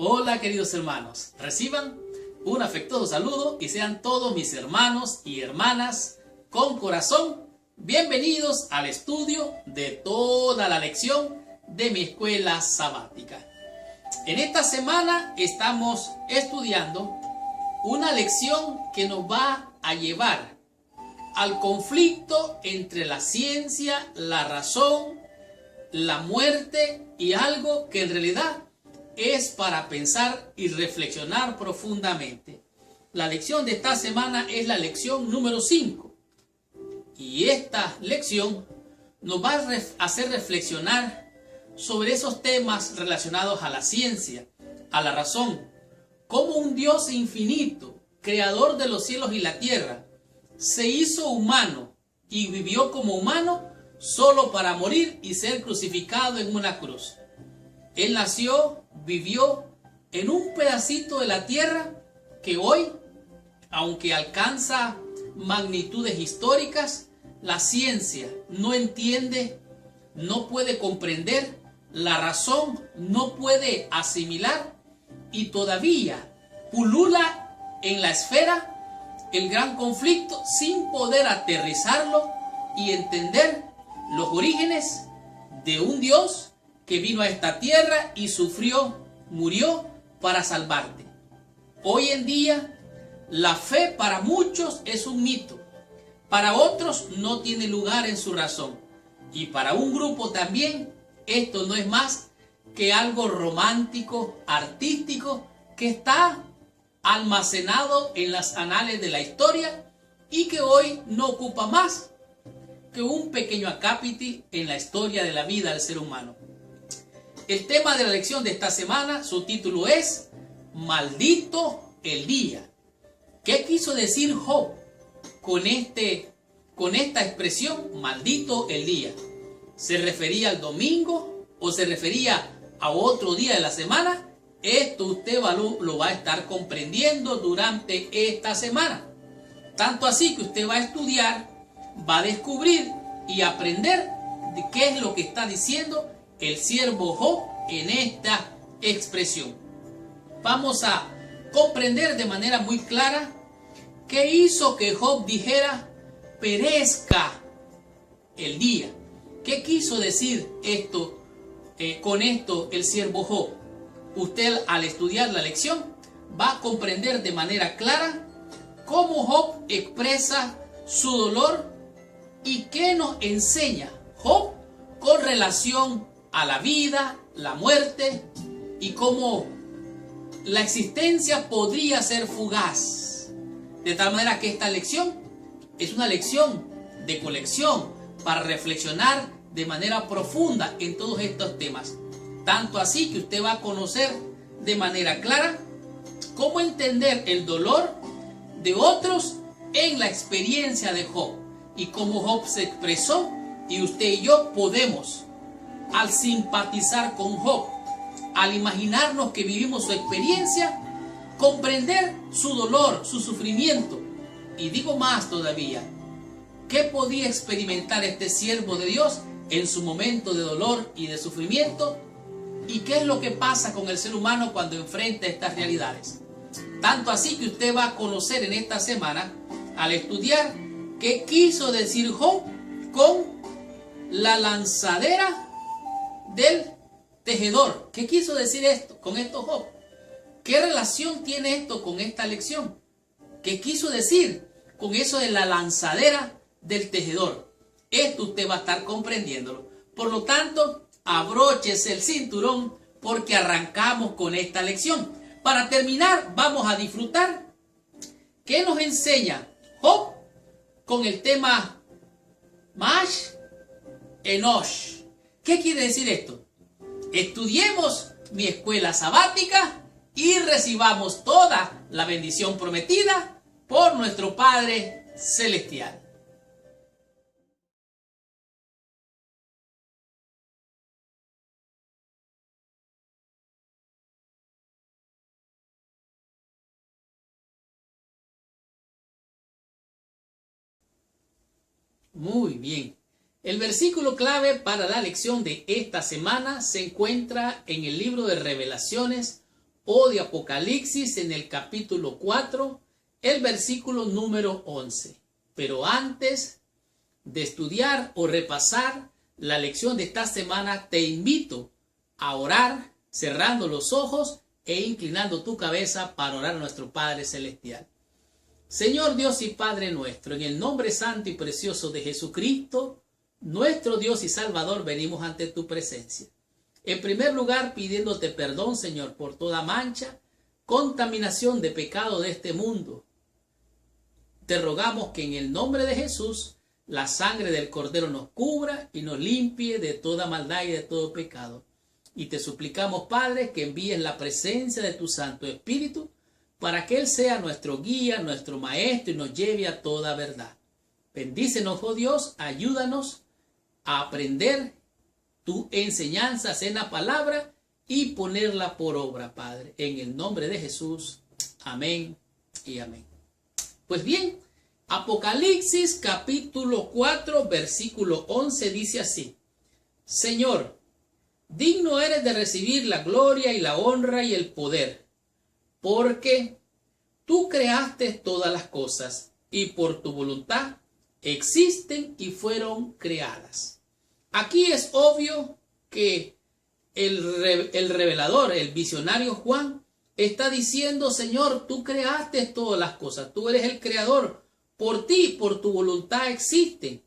Hola queridos hermanos, reciban un afectuoso saludo y sean todos mis hermanos y hermanas con corazón bienvenidos al estudio de toda la lección de mi escuela sabática. En esta semana estamos estudiando una lección que nos va a llevar al conflicto entre la ciencia, la razón, la muerte y algo que en realidad es para pensar y reflexionar profundamente. La lección de esta semana es la lección número 5. Y esta lección nos va a hacer reflexionar sobre esos temas relacionados a la ciencia, a la razón, cómo un Dios infinito, creador de los cielos y la tierra, se hizo humano y vivió como humano solo para morir y ser crucificado en una cruz. Él nació, vivió en un pedacito de la tierra que hoy, aunque alcanza magnitudes históricas, la ciencia no entiende, no puede comprender, la razón no puede asimilar y todavía pulula en la esfera el gran conflicto sin poder aterrizarlo y entender los orígenes de un Dios que vino a esta tierra y sufrió, murió para salvarte. Hoy en día, la fe para muchos es un mito, para otros no tiene lugar en su razón, y para un grupo también esto no es más que algo romántico, artístico, que está almacenado en las anales de la historia y que hoy no ocupa más que un pequeño acápite en la historia de la vida del ser humano. El tema de la lección de esta semana, su título es Maldito el día. ¿Qué quiso decir Job con esta expresión, maldito el día? ¿Se refería al domingo o se refería a otro día de la semana? Esto usted lo va a estar comprendiendo durante esta semana. Tanto así que usted va a estudiar, va a descubrir y aprender de qué es lo que está diciendo el siervo Job en esta expresión. Vamos a comprender de manera muy clara qué hizo que Job dijera perezca el día. ¿Qué quiso decir esto con esto el siervo Job? Usted al estudiar la lección va a comprender de manera clara cómo Job expresa su dolor y qué nos enseña Job con relación a la vida, la muerte y cómo la existencia podría ser fugaz. De tal manera que esta lección es una lección de colección para reflexionar de manera profunda en todos estos temas. Tanto así que usted va a conocer de manera clara cómo entender el dolor de otros en la experiencia de Job y cómo Job se expresó, y usted y yo podemos, al simpatizar con Job, al imaginarnos que vivimos su experiencia, comprender su dolor, su sufrimiento. Y digo más todavía, ¿qué podía experimentar este siervo de Dios en su momento de dolor y de sufrimiento? ¿Y qué es lo que pasa con el ser humano cuando enfrenta estas realidades? Tanto así que usted va a conocer en esta semana, al estudiar, qué quiso decir Job con la lanzadera del tejedor. ¿Qué quiso decir esto con esto Job? ¿Qué relación tiene esto con esta lección? ¿Qué quiso decir con eso de la lanzadera del tejedor? Esto usted va a estar comprendiéndolo. Por lo tanto, abróchese el cinturón porque arrancamos con esta lección. Para terminar, vamos a disfrutar qué nos enseña Job con el tema Mash Enosh. ¿Qué quiere decir esto? Estudiemos mi escuela sabática y recibamos toda la bendición prometida por nuestro Padre Celestial. Muy bien. El versículo clave para la lección de esta semana se encuentra en el libro de Revelaciones o de Apocalipsis en el capítulo 4, el versículo número 11. Pero antes de estudiar o repasar la lección de esta semana, te invito a orar cerrando los ojos e inclinando tu cabeza para orar a nuestro Padre Celestial. Señor Dios y Padre nuestro, en el nombre santo y precioso de Jesucristo, nuestro Dios y Salvador, venimos ante tu presencia. En primer lugar, pidiéndote perdón, Señor, por toda mancha, contaminación de pecado de este mundo. Te rogamos que en el nombre de Jesús, la sangre del Cordero nos cubra y nos limpie de toda maldad y de todo pecado. Y te suplicamos, Padre, que envíes la presencia de tu Santo Espíritu para que Él sea nuestro guía, nuestro maestro y nos lleve a toda verdad. Bendícenos, oh Dios, ayúdanos a aprender tu enseñanza en la palabra y ponerla por obra, Padre. En el nombre de Jesús. Amén y amén. Pues bien, Apocalipsis capítulo 4, versículo 11 dice así: Señor, digno eres de recibir la gloria y la honra y el poder, porque tú creaste todas las cosas y por tu voluntad existen y fueron creadas. Aquí es obvio que el revelador, el visionario Juan, está diciendo: Señor, tú creaste todas las cosas, tú eres el creador, por ti, por tu voluntad existen.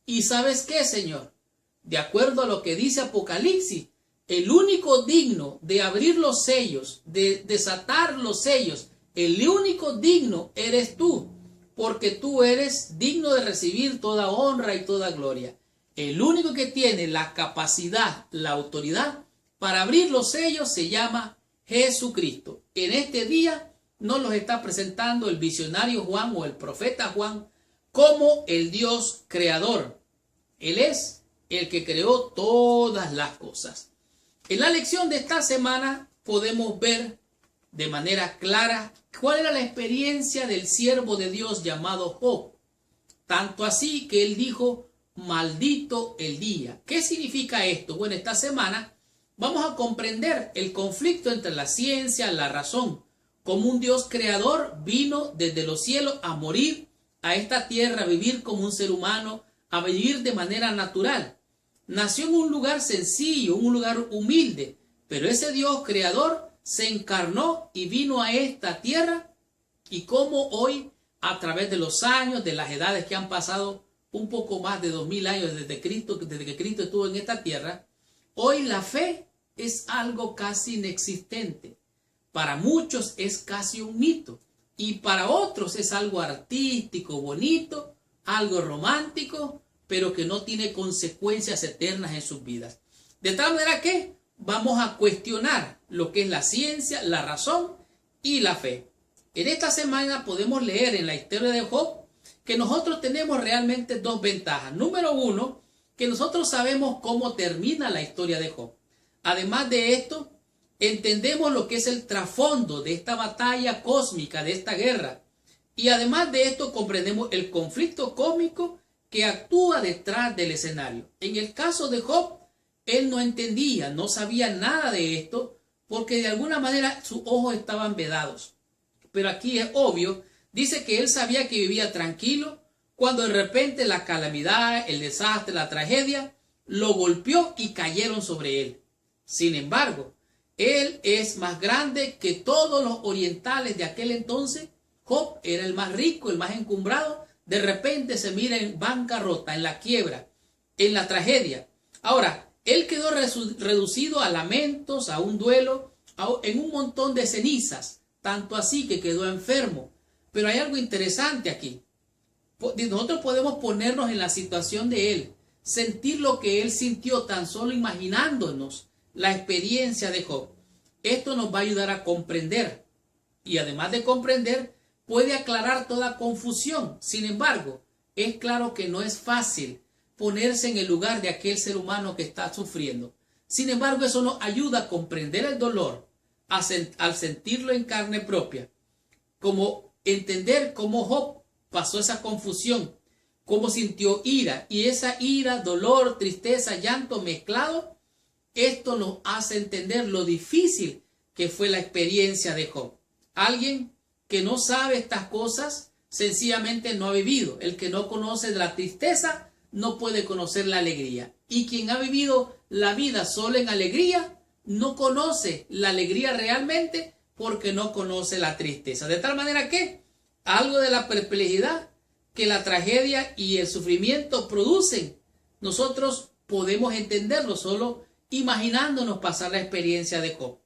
¿Y sabes qué, Señor? De acuerdo a lo que dice Apocalipsis, el único digno de abrir los sellos, de desatar los sellos, el único digno eres tú, porque tú eres digno de recibir toda honra y toda gloria. El único que tiene la capacidad, la autoridad para abrir los sellos se llama Jesucristo. En este día nos los está presentando el visionario Juan o el profeta Juan como el Dios creador. Él es el que creó todas las cosas. En la lección de esta semana podemos ver de manera clara cuál era la experiencia del siervo de Dios llamado Job. Tanto así que él dijo: maldito el día. ¿Qué significa esto? Bueno, esta semana vamos a comprender el conflicto entre la ciencia y la razón. Como un Dios creador vino desde los cielos a morir a esta tierra, a vivir como un ser humano, a vivir de manera natural. Nació en un lugar sencillo, un lugar humilde, pero ese Dios creador se encarnó y vino a esta tierra. Y como hoy, a través de los años, de las edades que han pasado, un poco más de 2000 años desde que Cristo estuvo en esta tierra, hoy la fe es algo casi inexistente. Para muchos es casi un mito y para otros es algo artístico, bonito, algo romántico, pero que no tiene consecuencias eternas en sus vidas. De tal manera que vamos a cuestionar lo que es la ciencia, la razón y la fe. En esta semana podemos leer en la historia de Job que nosotros tenemos realmente dos ventajas. Número uno, que nosotros sabemos cómo termina la historia de Job. Además de esto, entendemos lo que es el trasfondo de esta batalla cósmica, de esta guerra. Y además de esto, comprendemos el conflicto cósmico que actúa detrás del escenario. En el caso de Job, él no entendía, no sabía nada de esto, porque de alguna manera sus ojos estaban vedados. Pero aquí es obvio, dice que él sabía que vivía tranquilo, cuando de repente la calamidad, el desastre, la tragedia, lo golpeó y cayeron sobre él. Sin embargo, él es más grande que todos los orientales de aquel entonces. Job era el más rico, el más encumbrado. De repente se mira en bancarrota, en la quiebra, en la tragedia. Ahora, él quedó reducido a lamentos, a un duelo, en un montón de cenizas. Tanto así que quedó enfermo. Pero hay algo interesante aquí. Nosotros podemos ponernos en la situación de él, sentir lo que él sintió tan solo imaginándonos la experiencia de Job. Esto nos va a ayudar a comprender. Y además de comprender, puede aclarar toda confusión. Sin embargo, es claro que no es fácil ponerse en el lugar de aquel ser humano que está sufriendo. Sin embargo, eso nos ayuda a comprender el dolor al sentirlo en carne propia. Como entender cómo Job pasó esa confusión, cómo sintió ira. Y esa ira, dolor, tristeza, llanto mezclado, esto nos hace entender lo difícil que fue la experiencia de Job. Alguien que no sabe estas cosas, sencillamente no ha vivido. El que no conoce la tristeza, no puede conocer la alegría. Y quien ha vivido la vida solo en alegría, no conoce la alegría realmente porque no conoce la tristeza. De tal manera que algo de la perplejidad que la tragedia y el sufrimiento producen, nosotros podemos entenderlo solo imaginándonos pasar la experiencia de Job.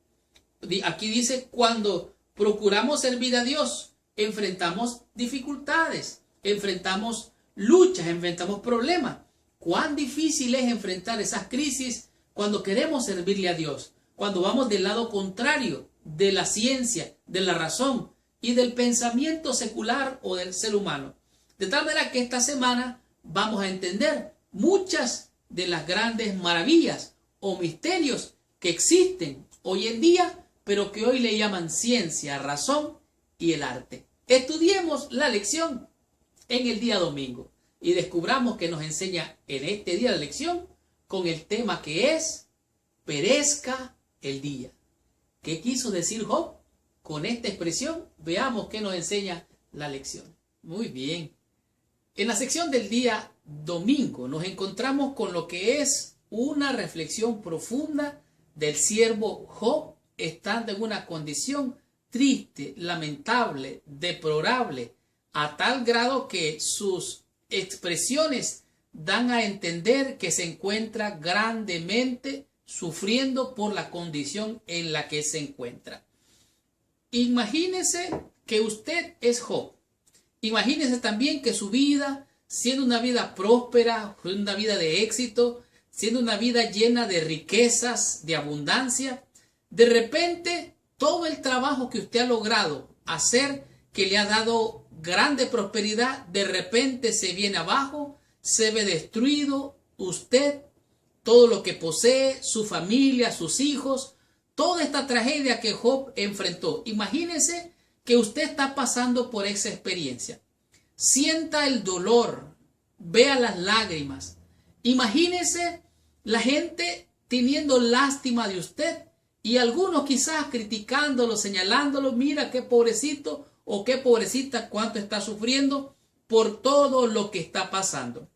Aquí dice, cuando procuramos servir a Dios, enfrentamos dificultades, enfrentamos luchas, enfrentamos problemas. Cuán difícil es enfrentar esas crisis cuando queremos servirle a Dios, cuando vamos del lado contrario de la ciencia, de la razón y del pensamiento secular o del ser humano. De tal manera que esta semana vamos a entender muchas de las grandes maravillas o misterios que existen hoy en día, pero que hoy le llaman ciencia, razón y el arte. Estudiemos la lección en el día domingo y descubramos que nos enseña en este día la lección con el tema que es perezca el día. ¿Qué quiso decir Job con esta expresión? Veamos qué nos enseña la lección. Muy bien. En la sección del día domingo nos encontramos con lo que es una reflexión profunda del siervo Job, estando en una condición triste, lamentable, deplorable, a tal grado que sus expresiones dan a entender que se encuentra grandemente sufriendo por la condición en la que se encuentra. Imagínese que usted es Job. Imagínese también que su vida, siendo una vida próspera, una vida de éxito, siendo una vida llena de riquezas, de abundancia, de repente todo el trabajo que usted ha logrado hacer, que le ha dado grande prosperidad, de repente se viene abajo, se ve destruido usted, todo lo que posee, su familia, sus hijos, toda esta tragedia que Job enfrentó. Imagínese que usted está pasando por esa experiencia. Sienta el dolor, vea las lágrimas. Imagínese la gente teniendo lástima de usted y algunos quizás criticándolo, señalándolo, mira qué pobrecito o qué pobrecita, cuánto está sufriendo por todo lo que está pasando.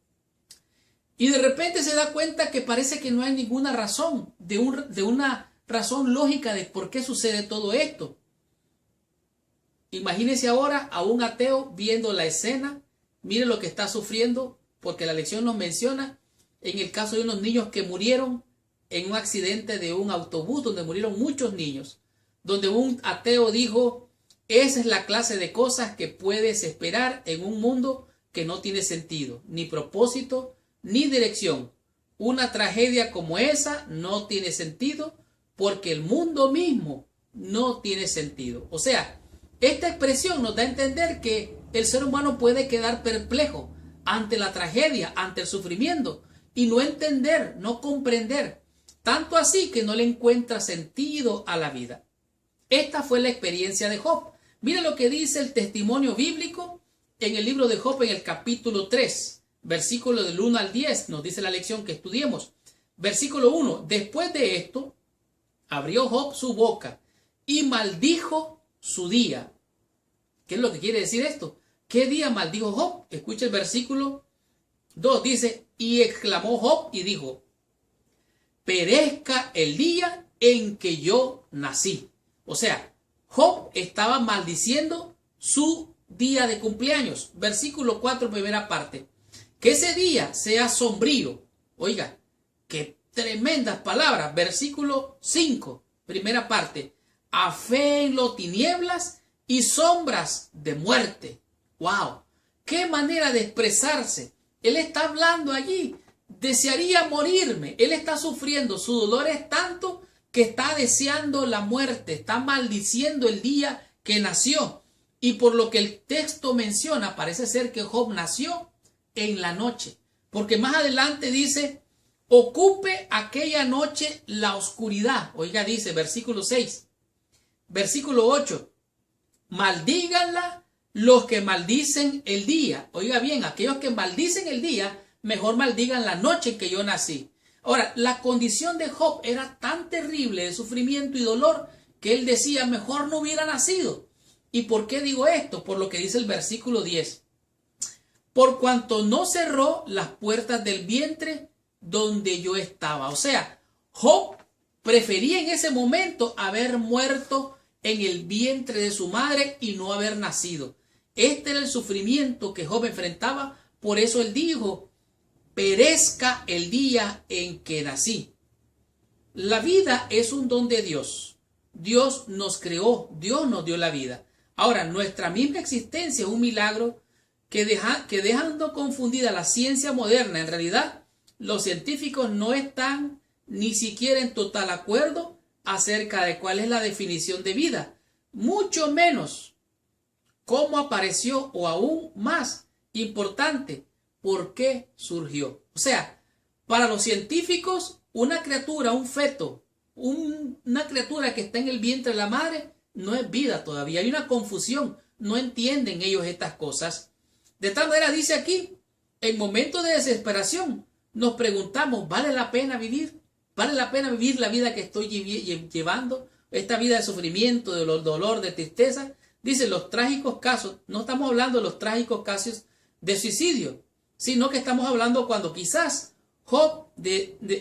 Y de repente se da cuenta que parece que no hay ninguna razón, de una razón lógica de por qué sucede todo esto. Imagínese ahora a un ateo viendo la escena, mire lo que está sufriendo, porque la lección nos menciona en el caso de unos niños que murieron en un accidente de un autobús donde murieron muchos niños, donde un ateo dijo, esa es la clase de cosas que puedes esperar en un mundo que no tiene sentido, ni propósito, ni dirección. Una tragedia como esa no tiene sentido porque el mundo mismo no tiene sentido. O sea, esta expresión nos da a entender que el ser humano puede quedar perplejo ante la tragedia, ante el sufrimiento y no entender, no comprender, tanto así que no le encuentra sentido a la vida. Esta fue la experiencia de Job. Mira lo que dice el testimonio bíblico en el libro de Job en el capítulo 3. Versículo del 1 al 10, nos dice la lección que estudiemos. Versículo 1, después de esto, abrió Job su boca y maldijo su día. ¿Qué es lo que quiere decir esto? ¿Qué día maldijo Job? Escucha el versículo 2, dice, y exclamó Job y dijo, perezca el día en que yo nací. O sea, Job estaba maldiciendo su día de cumpleaños. Versículo 4, primera parte. Que ese día sea sombrío. Oiga, qué tremendas palabras. Versículo 5, primera parte. Aféenlo tinieblas y sombras de muerte. ¡Wow! ¡Qué manera de expresarse! Él está hablando allí. Desearía morirme. Él está sufriendo. Su dolor es tanto que está deseando la muerte. Está maldiciendo el día que nació. Y por lo que el texto menciona, parece ser que Job nació en la noche, porque más adelante dice, ocupe aquella noche la oscuridad. Oiga, dice versículo 6, versículo 8, maldíganla los que maldicen el día. Oiga bien, aquellos que maldicen el día, mejor maldigan la noche en que yo nací. Ahora, la condición de Job era tan terrible de sufrimiento y dolor que él decía, mejor no hubiera nacido. ¿Y por qué digo esto? Por lo que dice el versículo 10. Por cuanto no cerró las puertas del vientre donde yo estaba. O sea, Job prefería en ese momento haber muerto en el vientre de su madre y no haber nacido. Este era el sufrimiento que Job enfrentaba. Por eso él dijo, perezca el día en que nací. La vida es un don de Dios. Dios nos creó, Dios nos dio la vida. Ahora, nuestra misma existencia es un milagro que dejando confundida la ciencia moderna. En realidad, los científicos no están ni siquiera en total acuerdo acerca de cuál es la definición de vida, mucho menos cómo apareció, o aún más importante, por qué surgió. O sea, para los científicos, una criatura, un feto, una criatura que está en el vientre de la madre, no es vida todavía. Hay una confusión, no entienden ellos estas cosas. De tal manera, dice aquí, en momentos de desesperación, nos preguntamos, ¿vale la pena vivir? ¿Vale la pena vivir la vida que estoy llevando? Esta vida de sufrimiento, de dolor, de tristeza. Dice, los trágicos casos, no estamos hablando de los trágicos casos de suicidio, sino que estamos hablando cuando quizás Job,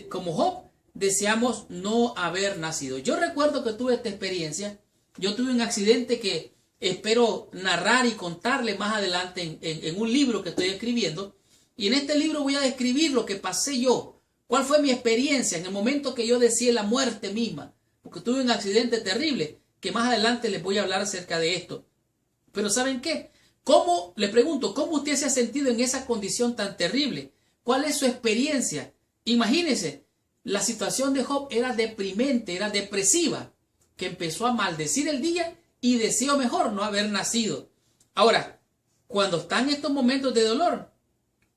como Job, deseamos no haber nacido. Yo recuerdo que tuve esta experiencia. Yo tuve un accidente que espero narrar y contarle más adelante en un libro que estoy escribiendo. Y en este libro voy a describir lo que pasé yo. ¿Cuál fue mi experiencia en el momento que yo deseé la muerte misma? Porque tuve un accidente terrible, que más adelante les voy a hablar acerca de esto. Pero ¿saben qué? Le pregunto, ¿cómo usted se ha sentido en esa condición tan terrible? ¿Cuál es su experiencia? Imagínense, la situación de Job era deprimente, era depresiva, que empezó a maldecir el día y deseó mejor no haber nacido. Ahora, cuando están estos momentos de dolor,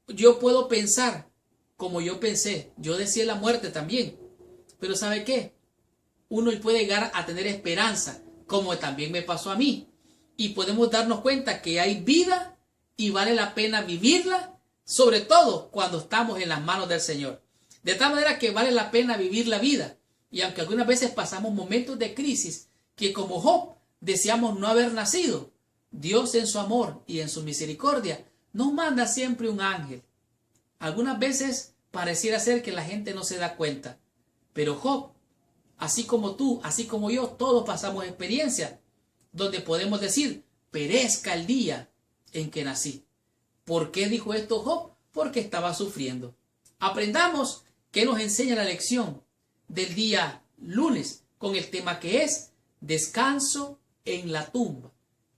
yo puedo pensar como yo pensé. Yo deseé la muerte también. Pero ¿sabe qué? Uno puede llegar a tener esperanza, como también me pasó a mí. Y podemos darnos cuenta que hay vida y vale la pena vivirla, sobre todo cuando estamos en las manos del Señor. De tal manera que vale la pena vivir la vida. Y aunque algunas veces pasamos momentos de crisis, que como Job deseamos no haber nacido, Dios en su amor y en su misericordia nos manda siempre un ángel. Algunas veces pareciera ser que la gente no se da cuenta, pero Job, así como tú, así como yo, todos pasamos experiencias donde podemos decir, perezca el día en que nací. ¿Por qué dijo esto Job? Porque estaba sufriendo. Aprendamos qué nos enseña la lección del día lunes con el tema que es descanso en la tumba.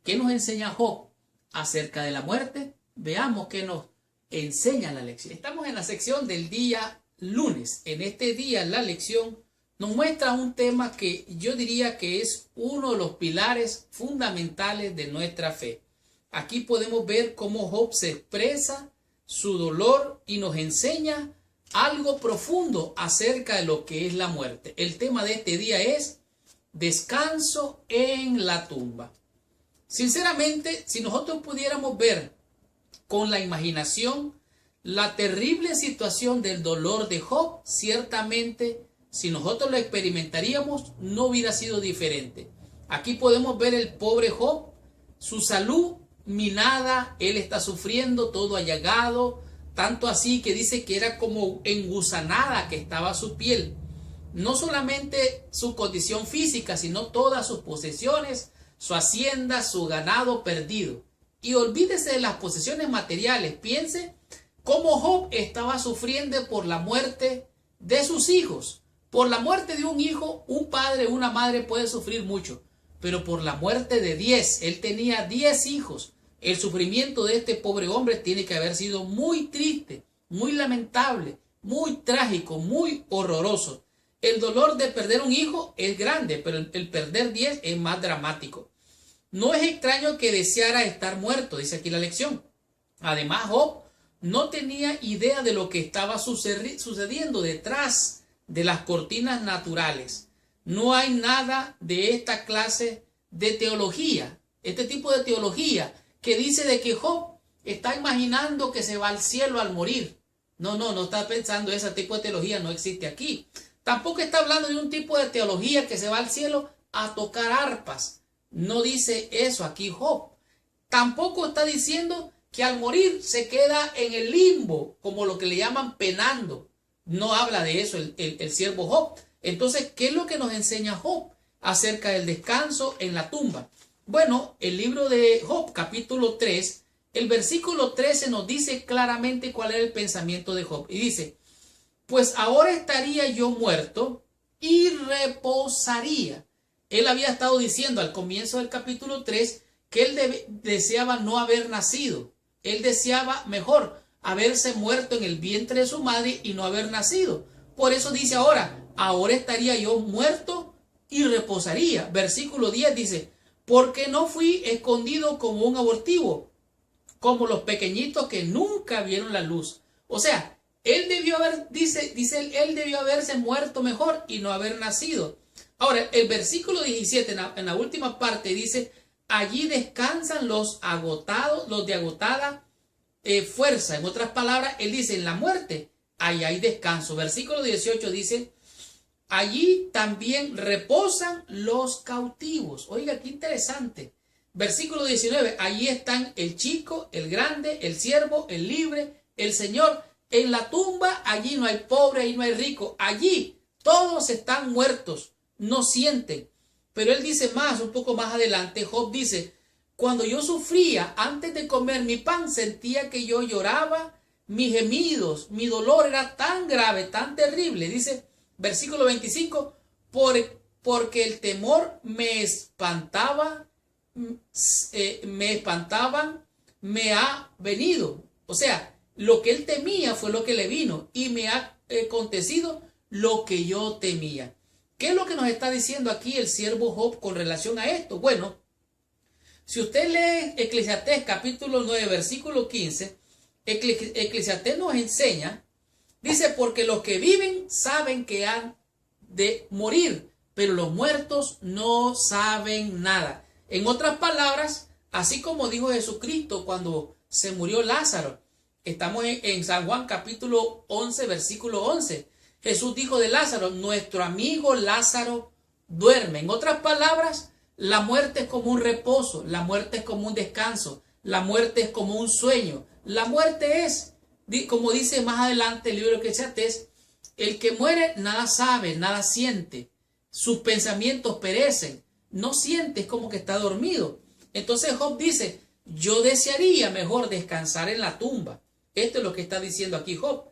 ¿Qué nos enseña Job acerca de la muerte? Veamos qué nos enseña la lección. Estamos en la sección del día lunes. En este día la lección nos muestra un tema que yo diría que es uno de los pilares fundamentales de nuestra fe. Aquí podemos ver cómo Job se expresa su dolor y nos enseña algo profundo acerca de lo que es la muerte. El tema de este día es descanso en la tumba. Sinceramente, si nosotros pudiéramos ver con la imaginación la terrible situación del dolor de Job, ciertamente, si nosotros lo experimentaríamos, no hubiera sido diferente. Aquí podemos ver el pobre Job, su salud minada, él está sufriendo, todo allagado, tanto así que dice que era como engusanada que estaba su piel. No solamente su condición física, sino todas sus posesiones, su hacienda, su ganado perdido. Y olvídese de las posesiones materiales. Piense cómo Job estaba sufriendo por la muerte de sus hijos. Por la muerte de un hijo, un padre, una madre puede sufrir mucho. Pero por la muerte de 10, él tenía 10 hijos. El sufrimiento de este pobre hombre tiene que haber sido muy triste, muy lamentable, muy trágico, muy horroroso. El dolor de perder un hijo es grande, pero el perder 10 es más dramático. No es extraño que deseara estar muerto, dice aquí la lección. Además, Job no tenía idea de lo que estaba sucediendo detrás de las cortinas naturales. No hay nada de esta clase de teología, este tipo de teología que dice de que Job está imaginando que se va al cielo al morir. No está pensando ese tipo de teología, no existe aquí. Tampoco está hablando de un tipo de teología que se va al cielo a tocar arpas. No dice eso aquí Job. Tampoco está diciendo que al morir se queda en el limbo, como lo que le llaman penando. No habla de eso el siervo Job. Entonces, ¿qué es lo que nos enseña Job acerca del descanso en la tumba? Bueno, el libro de Job, capítulo 3, el versículo 13 nos dice claramente cuál era el pensamiento de Job. Y dice, pues ahora estaría yo muerto y reposaría. Él había estado diciendo al comienzo del capítulo 3 que él deseaba no haber nacido. Él deseaba mejor haberse muerto en el vientre de su madre y no haber nacido. Por eso dice ahora estaría yo muerto y reposaría. Versículo 10 dice, porque no fui escondido como un abortivo, como los pequeñitos que nunca vieron la luz. O sea, él debió haber, él debió haberse muerto mejor y no haber nacido. Ahora, el versículo 17, en la última parte, dice, allí descansan los agotados, los de agotada fuerza. En otras palabras, él dice, en la muerte, ahí hay descanso. Versículo 18 dice, allí también reposan los cautivos. Oiga, qué interesante. Versículo 19, allí están el chico, el grande, el siervo, el libre, el señor. En la tumba, allí no hay pobre, allí no hay rico. Allí todos están muertos, no sienten. Pero él dice más, un poco más adelante, Job dice, cuando yo sufría antes de comer mi pan, sentía que yo lloraba, mis gemidos, mi dolor era tan grave, tan terrible. Dice, versículo 25, porque el temor me espantaba, me ha venido. O sea, lo que él temía fue lo que le vino y me ha acontecido lo que yo temía. ¿Qué es lo que nos está diciendo aquí el siervo Job con relación a esto? Bueno, si usted lee Eclesiastés capítulo 9, versículo 15, Eclesiastés nos enseña, dice, porque los que viven saben que han de morir, pero los muertos no saben nada. En otras palabras, así como dijo Jesucristo cuando se murió Lázaro, estamos en San Juan capítulo 11, versículo 11. Jesús dijo de Lázaro, nuestro amigo Lázaro duerme. En otras palabras, la muerte es como un reposo, la muerte es como un descanso, la muerte es como un sueño. La muerte es, como dice más adelante el libro de Eclesiastés, el que muere nada sabe, nada siente, sus pensamientos perecen, no siente, es como que está dormido. Entonces Job dice, yo desearía mejor descansar en la tumba. Esto es lo que está diciendo aquí Job.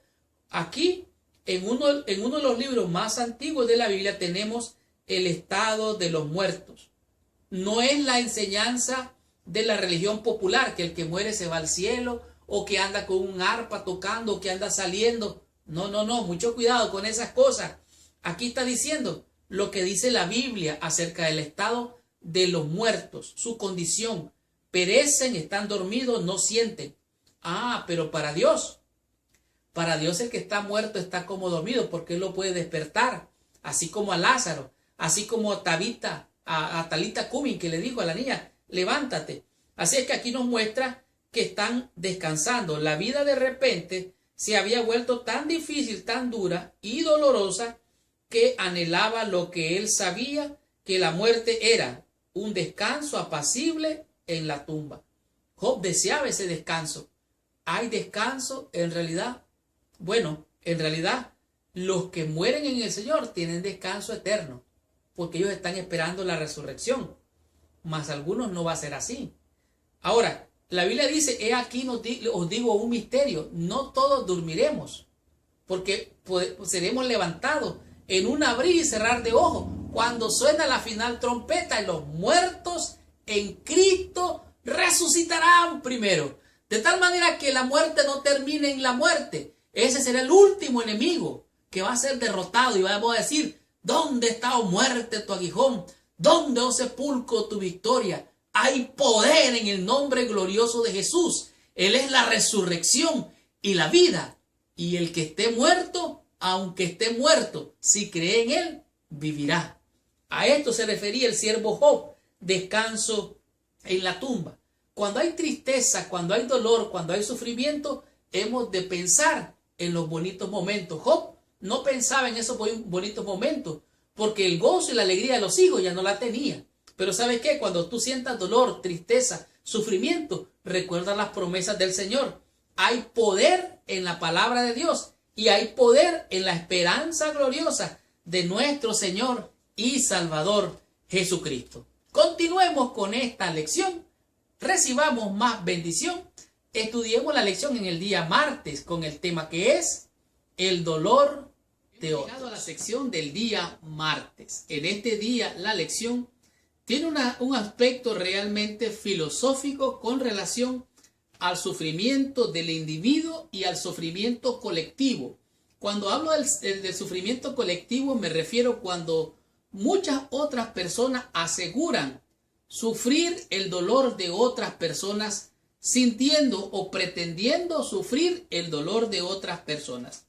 Aquí, en uno de los libros más antiguos de la Biblia, tenemos el estado de los muertos. No es la enseñanza de la religión popular, que el que muere se va al cielo, o que anda con un arpa tocando, o que anda saliendo. No, mucho cuidado con esas cosas. Aquí está diciendo lo que dice la Biblia acerca del estado de los muertos, su condición. Perecen, están dormidos, no sienten. Pero para Dios el que está muerto está como dormido, porque Él lo puede despertar, así como a Lázaro, así como a Talita Cumi, que le dijo a la niña, levántate. Así es que aquí nos muestra que están descansando. La vida de repente se había vuelto tan difícil, tan dura y dolorosa, que anhelaba lo que él sabía, que la muerte era un descanso apacible en la tumba. Job deseaba ese descanso. ¿Hay descanso en realidad? Bueno, en realidad los que mueren en el Señor tienen descanso eterno, porque ellos están esperando la resurrección. Mas algunos no va a ser así. Ahora, la Biblia dice, he aquí os digo un misterio, no todos dormiremos, porque seremos levantados en un abrir y cerrar de ojos, cuando suena la final trompeta y los muertos en Cristo resucitarán primero. De tal manera que la muerte no termine en la muerte. Ese será el último enemigo que va a ser derrotado y vamos a decir, ¿dónde está, oh muerte, tu aguijón? ¿Dónde, oh sepulcro, tu victoria? Hay poder en el nombre glorioso de Jesús. Él es la resurrección y la vida. Y el que esté muerto, aunque esté muerto, si cree en Él, vivirá. A esto se refería el siervo Job, descanso en la tumba. Cuando hay tristeza, cuando hay dolor, cuando hay sufrimiento, hemos de pensar en los bonitos momentos. Job no pensaba en esos bonitos momentos, porque el gozo y la alegría de los hijos ya no la tenía. Pero ¿sabes qué? Cuando tú sientas dolor, tristeza, sufrimiento, recuerda las promesas del Señor. Hay poder en la palabra de Dios y hay poder en la esperanza gloriosa de nuestro Señor y Salvador Jesucristo. Continuemos con esta lección, recibamos más bendición, estudiemos la lección en el día martes con el tema que es el dolor de otros. Llegado a la sección del día martes. En este día la lección tiene un aspecto realmente filosófico con relación al sufrimiento del individuo y al sufrimiento colectivo. Cuando hablo del sufrimiento colectivo me refiero cuando muchas otras personas aseguran sufrir el dolor de otras personas, sintiendo o pretendiendo sufrir el dolor de otras personas.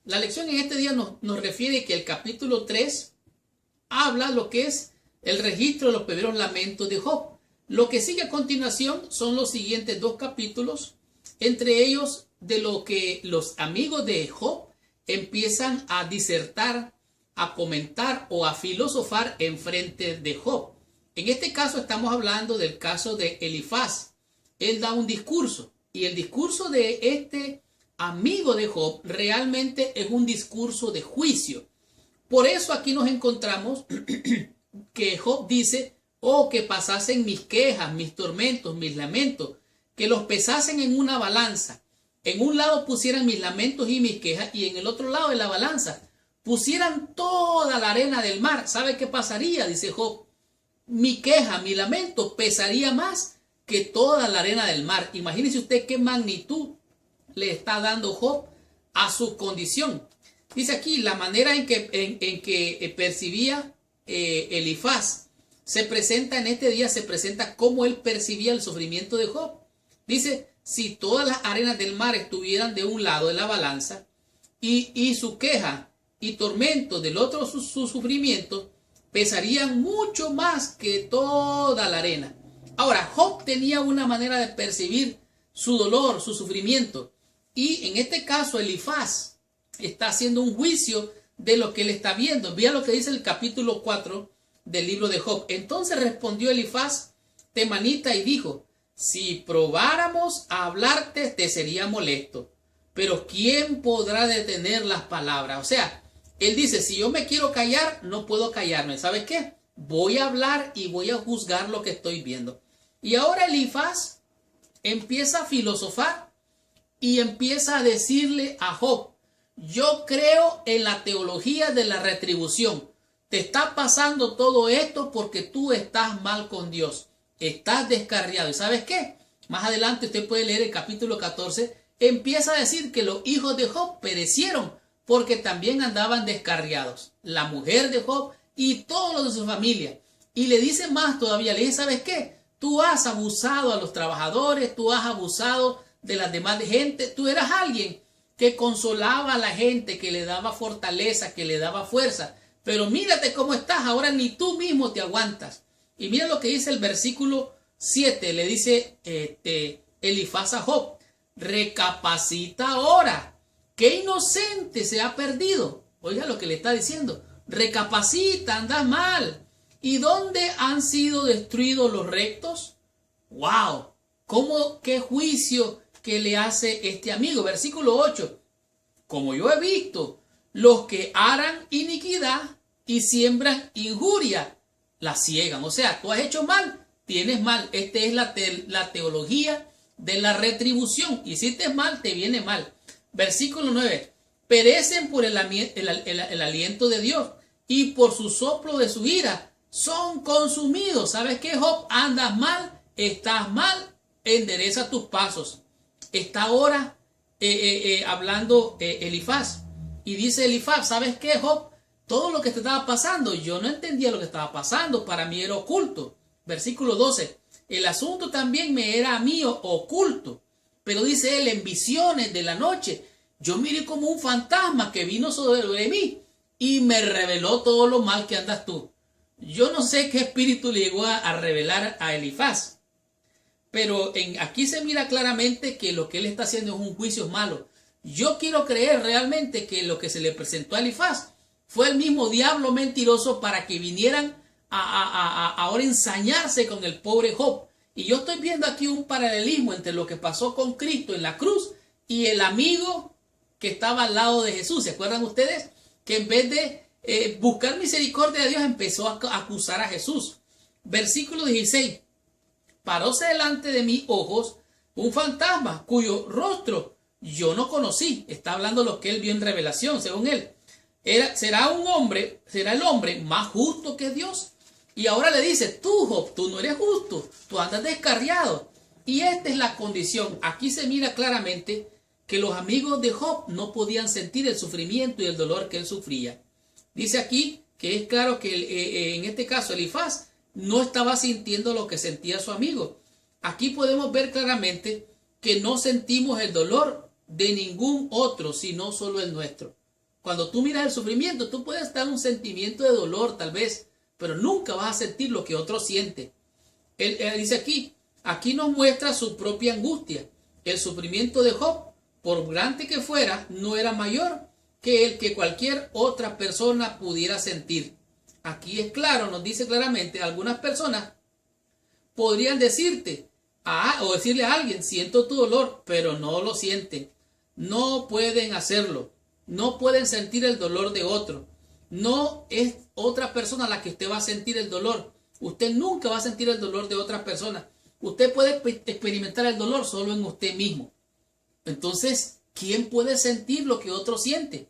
La lección en este día nos refiere que el capítulo 3 habla lo que es el registro de los primeros lamentos de Job. Lo que sigue a continuación son los siguientes 2 capítulos, entre ellos de lo que los amigos de Job empiezan a disertar, a comentar o a filosofar en frente de Job. En este caso estamos hablando del caso de Elifaz. Él da un discurso y el discurso de este amigo de Job realmente es un discurso de juicio. Por eso aquí nos encontramos que Job dice: oh, que pasasen mis quejas, mis tormentos, mis lamentos, que los pesasen en una balanza. En un lado pusieran mis lamentos y mis quejas y en el otro lado de la balanza pusieran toda la arena del mar. ¿Sabe qué pasaría? Dice Job. Mi queja, mi lamento pesaría más que toda la arena del mar. Imagínese usted qué magnitud le está dando Job a su condición. Dice aquí la manera en que percibía Elifaz se presenta en este día, se presenta cómo él percibía el sufrimiento de Job. Dice: si todas las arenas del mar estuvieran de un lado de la balanza y su queja y tormento del otro su sufrimiento, pesarían mucho más que toda la arena. Ahora, Job tenía una manera de percibir su dolor, su sufrimiento, y en este caso Elifaz está haciendo un juicio de lo que él está viendo. Vea lo que dice el capítulo 4 del libro de Job. Entonces respondió Elifaz temanita y dijo: si probáramos a hablarte te sería molesto, pero ¿quién podrá detener las palabras? O sea, él dice: si yo me quiero callar, no puedo callarme. ¿Sabes qué? Voy a hablar y voy a juzgar lo que estoy viendo. Y ahora Elifaz empieza a filosofar y empieza a decirle a Job: yo creo en la teología de la retribución. Te está pasando todo esto porque tú estás mal con Dios. Estás descarriado. ¿Y sabes qué? Más adelante usted puede leer el capítulo 14. Empieza a decir que los hijos de Job perecieron porque también andaban descarriados. La mujer de Job y todos los de su familia. Y le dice más todavía. Le dice: ¿sabes qué? Tú has abusado a los trabajadores. Tú has abusado de las demás gente. Tú eras alguien que consolaba a la gente, que le daba fortaleza, que le daba fuerza. Pero mírate cómo estás, ahora ni tú mismo te aguantas. Y mira lo que dice el versículo 7, le dice Elifaz a Job: recapacita ahora, qué inocente se ha perdido. Oiga lo que le está diciendo: recapacita, andas mal. ¿Y dónde han sido destruidos los rectos? ¡Wow! ¿Qué juicio que le hace este amigo? Versículo 8. Como yo he visto, los que harán iniquidad y siembran injuria, la ciegan. O sea, tú has hecho mal, tienes mal. Esta es la teología de la retribución. Hiciste mal, te viene mal. Versículo 9. Perecen por el aliento de Dios y por su soplo de su ira son consumidos. ¿Sabes qué, Job? Andas mal, estás mal, endereza tus pasos. Está ahora hablando Elifaz. Y dice Elifaz: ¿sabes qué, Job? Todo lo que te estaba pasando, yo no entendía lo que estaba pasando, para mí era oculto. Versículo 12, el asunto también me era mío oculto, pero dice él: en visiones de la noche, yo miré como un fantasma que vino sobre mí y me reveló todo lo mal que andas tú. Yo no sé qué espíritu le llegó a revelar a Elifaz, pero aquí se mira claramente que lo que él está haciendo es un juicio malo. Yo quiero creer realmente que lo que se le presentó a Elifaz Fue el mismo diablo mentiroso para que vinieran a ahora ensañarse con el pobre Job. Y yo estoy viendo aquí un paralelismo entre lo que pasó con Cristo en la cruz y el amigo que estaba al lado de Jesús. ¿Se acuerdan ustedes? Que en vez de buscar misericordia de Dios, empezó a acusar a Jesús. Versículo 16. Paróse delante de mis ojos un fantasma cuyo rostro yo no conocí. Está hablando lo que él vio en revelación, según él. Será el hombre más justo que Dios. Y ahora le dice, tú, Job, tú no eres justo, tú andas descarriado. Y esta es la condición. Aquí se mira claramente que los amigos de Job no podían sentir el sufrimiento y el dolor que él sufría. Dice aquí que es claro que en este caso Elifaz no estaba sintiendo lo que sentía su amigo. Aquí podemos ver claramente que no sentimos el dolor de ningún otro, sino solo el nuestro. Cuando tú miras el sufrimiento, tú puedes dar un sentimiento de dolor tal vez, pero nunca vas a sentir lo que otro siente. Él dice aquí nos muestra su propia angustia. El sufrimiento de Job, por grande que fuera, no era mayor que el que cualquier otra persona pudiera sentir. Aquí es claro, nos dice claramente, algunas personas podrían decirte o decirle a alguien, siento tu dolor, pero no lo sienten. No pueden hacerlo. No pueden sentir el dolor de otro. No es otra persona la que usted va a sentir el dolor. Usted nunca va a sentir el dolor de otra persona. Usted puede experimentar el dolor solo en usted mismo. Entonces, ¿quién puede sentir lo que otro siente?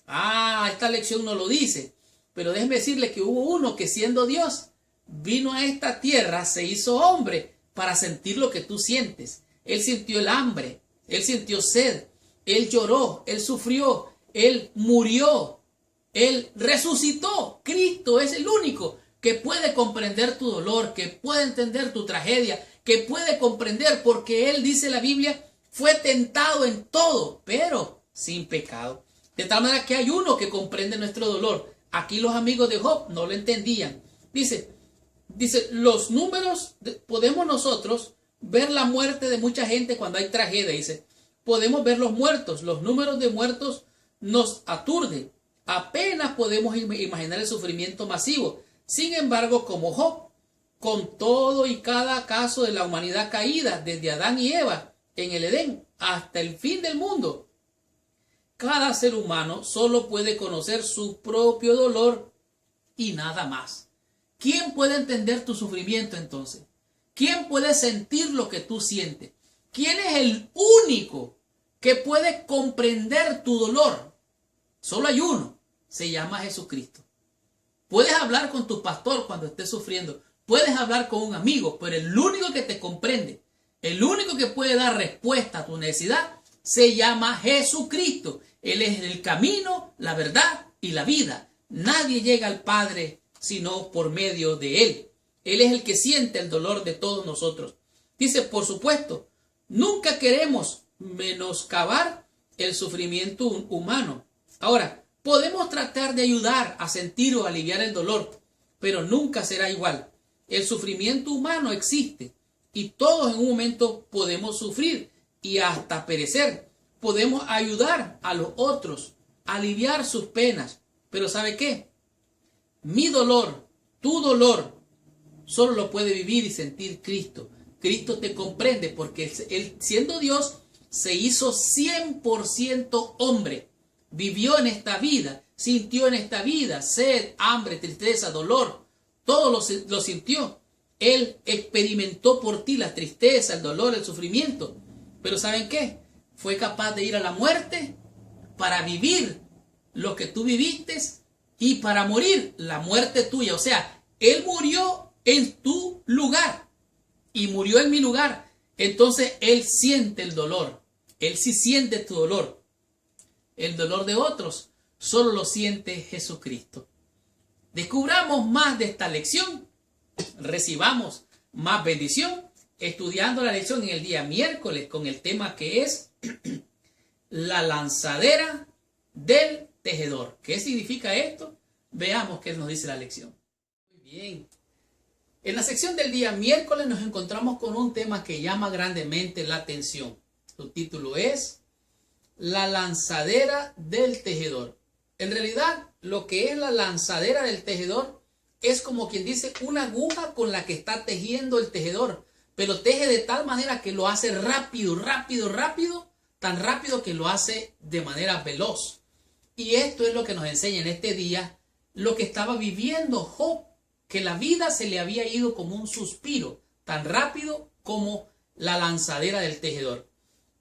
Esta lección no lo dice. Pero déjeme decirle que hubo uno que siendo Dios, vino a esta tierra, se hizo hombre para sentir lo que tú sientes. Él sintió el hambre, él sintió sed, él lloró, él sufrió, él murió, él resucitó. Cristo es el único que puede comprender tu dolor, que puede entender tu tragedia, que puede comprender, porque él, dice la Biblia, fue tentado en todo, pero sin pecado. De tal manera que hay uno que comprende nuestro dolor. Aquí los amigos de Job no lo entendían. Dice, los números, podemos nosotros ver la muerte de mucha gente cuando hay tragedia. Dice, podemos ver los muertos, los números de muertos nos aturden. Apenas podemos imaginar el sufrimiento masivo. Sin embargo, como Job, con todo y cada caso de la humanidad caída, desde Adán y Eva en el Edén hasta el fin del mundo, cada ser humano solo puede conocer su propio dolor y nada más. ¿Quién puede entender tu sufrimiento entonces? ¿Quién puede sentir lo que tú sientes? ¿Quién es el único que puede comprender tu dolor? Solo hay uno, se llama Jesucristo. Puedes hablar con tu pastor cuando estés sufriendo, puedes hablar con un amigo, pero el único que te comprende, el único que puede dar respuesta a tu necesidad, se llama Jesucristo. Él es el camino, la verdad y la vida. Nadie llega al Padre sino por medio de Él. Él es el que siente el dolor de todos nosotros. Dice, por supuesto, nunca queremos menoscabar el sufrimiento humano. Ahora, podemos tratar de ayudar a sentir o aliviar el dolor, pero nunca será igual. El sufrimiento humano existe y todos en un momento podemos sufrir y hasta perecer. Podemos ayudar a los otros, aliviar sus penas. Pero ¿sabe qué? Mi dolor, tu dolor, solo lo puede vivir y sentir Cristo. Cristo te comprende porque Él, siendo Dios, se hizo 100% hombre. Vivió en esta vida, sintió en esta vida sed, hambre, tristeza, dolor. Todo lo sintió. Él experimentó por ti la tristeza, el dolor, el sufrimiento. Pero ¿saben qué? Fue capaz de ir a la muerte para vivir lo que tú viviste y para morir la muerte tuya. O sea, Él murió en tu lugar y murió en mi lugar. Entonces Él siente el dolor. Él sí siente tu dolor. El dolor de otros solo lo siente Jesucristo. Descubramos más de esta lección. Recibamos más bendición estudiando la lección en el día miércoles con el tema que es la lanzadera del tejedor. ¿Qué significa esto? Veamos qué nos dice la lección. Muy bien. En la sección del día miércoles nos encontramos con un tema que llama grandemente la atención. Su título es La lanzadera del tejedor. En realidad, lo que es la lanzadera del tejedor es como quien dice una aguja con la que está tejiendo el tejedor, pero teje de tal manera que lo hace rápido, rápido, rápido, tan rápido que lo hace de manera veloz. Y esto es lo que nos enseña en este día lo que estaba viviendo Job, que la vida se le había ido como un suspiro, tan rápido como la lanzadera del tejedor.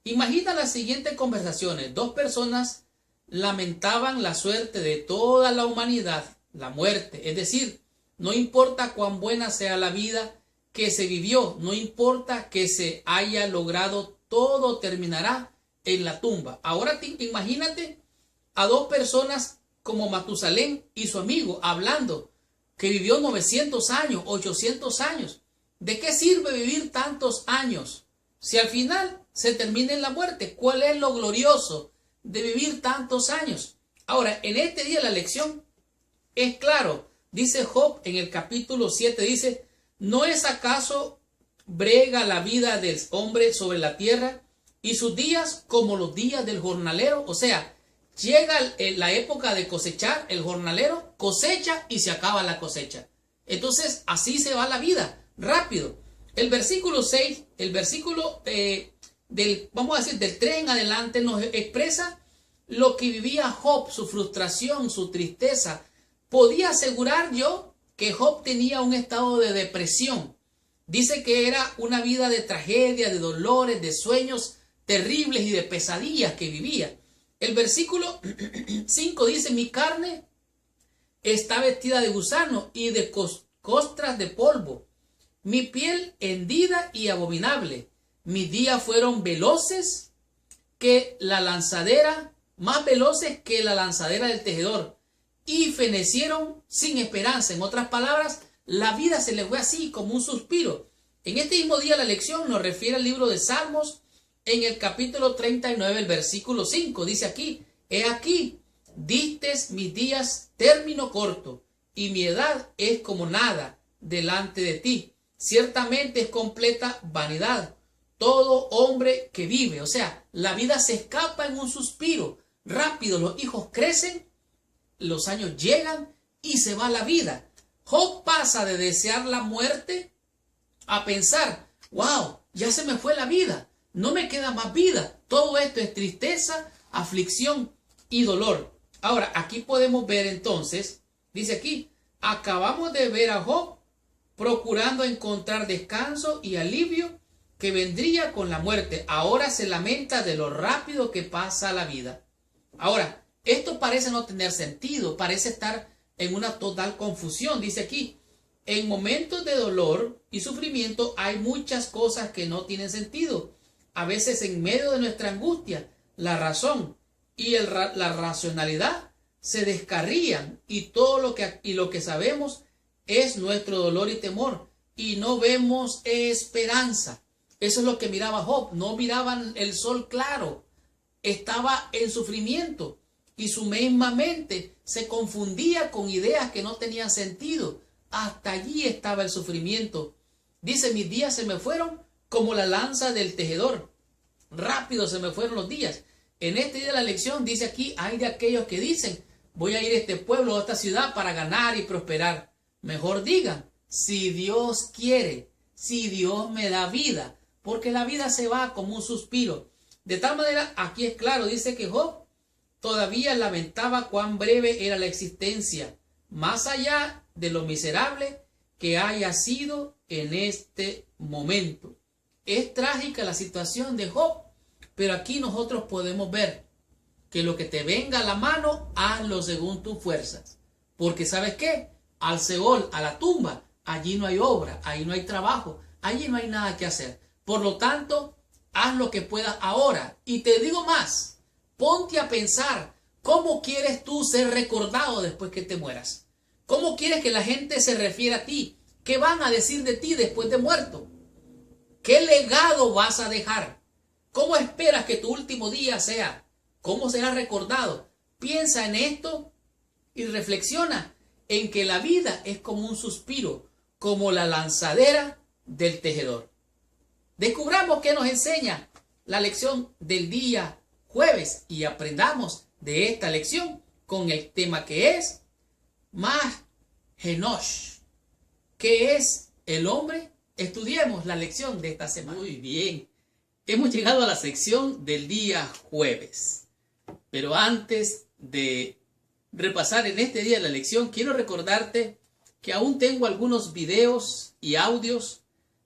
Imagina las siguientes conversaciones. Dos personas lamentaban la suerte de toda la humanidad, la muerte. Es decir, no importa cuán buena sea la vida que se vivió, no importa que se haya logrado, todo terminará en la tumba. Ahora imagínate a dos personas como Matusalén y su amigo hablando, que vivió 900 años, 800 años. ¿De qué sirve vivir tantos años si al final se termina en la muerte? ¿Cuál es lo glorioso de vivir tantos años? Ahora, en este día la lección es claro. Dice Job en el capítulo 7, dice, ¿no es acaso brega la vida del hombre sobre la tierra y sus días como los días del jornalero? O sea, llega la época de cosechar, el jornalero cosecha y se acaba la cosecha. Entonces, así se va la vida, rápido. El versículo 6, el versículo vamos a decir, del 3 en adelante nos expresa lo que vivía Job, su frustración, su tristeza. Podía asegurar yo que Job tenía un estado de depresión. Dice que era una vida de tragedia, de dolores, de sueños terribles y de pesadillas que vivía. El versículo 5 dice, mi carne está vestida de gusano y de costras de polvo, mi piel hendida y abominable. Mis días fueron veloces que la lanzadera, más veloces que la lanzadera del tejedor, y fenecieron sin esperanza. En otras palabras, la vida se le fue así como un suspiro. En este mismo día la lección nos refiere al libro de Salmos, en el capítulo 39, el versículo 5, dice aquí, he aquí, distes mis días término corto, y mi edad es como nada delante de ti. Ciertamente es completa vanidad todo hombre que vive. O sea, la vida se escapa en un suspiro. Rápido, los hijos crecen, los años llegan y se va la vida. Job pasa de desear la muerte a pensar, wow, ya se me fue la vida. No me queda más vida. Todo esto es tristeza, aflicción y dolor. Ahora, aquí podemos ver entonces, dice aquí, acabamos de ver a Job procurando encontrar descanso y alivio que vendría con la muerte. Ahora se lamenta de lo rápido que pasa la vida. Ahora, esto parece no tener sentido, parece estar en una total confusión. Dice aquí, en momentos de dolor y sufrimiento hay muchas cosas que no tienen sentido. A veces en medio de nuestra angustia, la razón y la racionalidad se descarrían y todo lo que sabemos es nuestro dolor y temor y no vemos esperanza. Eso es lo que miraba Job. No miraban el sol claro, estaba en sufrimiento y su misma mente se confundía con ideas que no tenían sentido. Hasta allí estaba el sufrimiento. Dice, mis días se me fueron como la lanza del tejedor. Rápido se me fueron los días. En este día de la lección dice aquí, hay de aquellos que dicen, voy a ir a este pueblo o a esta ciudad para ganar y prosperar. Mejor digan, si Dios quiere, si Dios me da vida, porque la vida se va como un suspiro. De tal manera, aquí es claro, dice que Job todavía lamentaba cuán breve era la existencia, más allá de lo miserable que haya sido en este momento. Es trágica la situación de Job, pero aquí nosotros podemos ver que lo que te venga a la mano, hazlo según tus fuerzas. Porque ¿sabes qué? Al Seol, a la tumba, allí no hay obra, ahí no hay trabajo, allí no hay nada que hacer. Por lo tanto, haz lo que puedas ahora. Y te digo más, ponte a pensar, ¿cómo quieres tú ser recordado después que te mueras? ¿Cómo quieres que la gente se refiera a ti? ¿Qué van a decir de ti después de muerto? ¿Qué legado vas a dejar? ¿Cómo esperas que tu último día sea? ¿Cómo serás recordado? Piensa en esto y reflexiona en que la vida es como un suspiro, como la lanzadera del tejedor. Descubramos qué nos enseña la lección del día jueves y aprendamos de esta lección con el tema que es Más Enosh. ¿Qué es el hombre? Estudiemos la lección de esta semana. Muy bien. Hemos llegado a la sección del día jueves. Pero antes de repasar en este día la lección, quiero recordarte que aún tengo algunos videos y audios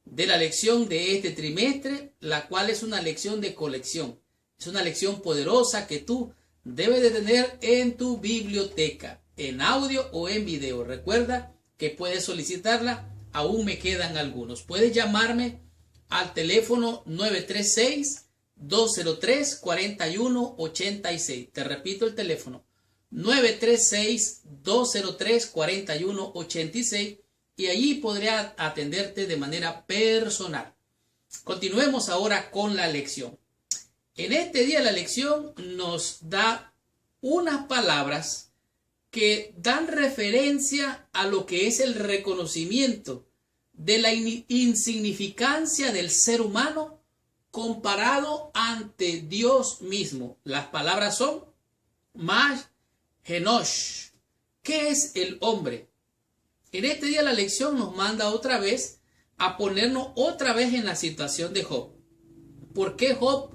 de la lección de este trimestre, la cual es una lección de colección. Es una lección poderosa que tú debes de tener en tu biblioteca, en audio o en video. Recuerda que puedes solicitarla, aún me quedan algunos. Puedes llamarme al teléfono 936-203-4186. Te repito el teléfono, 936-203-4186, y allí podré atenderte de manera personal. Continuemos ahora con la lección. En este día la lección nos da unas palabras que dan referencia a lo que es el reconocimiento de la insignificancia del ser humano comparado ante Dios mismo. Las palabras son Más Enosh. ¿Qué es el hombre? En este día la lección nos manda otra vez a ponernos otra vez en la situación de Job. ¿Por qué Job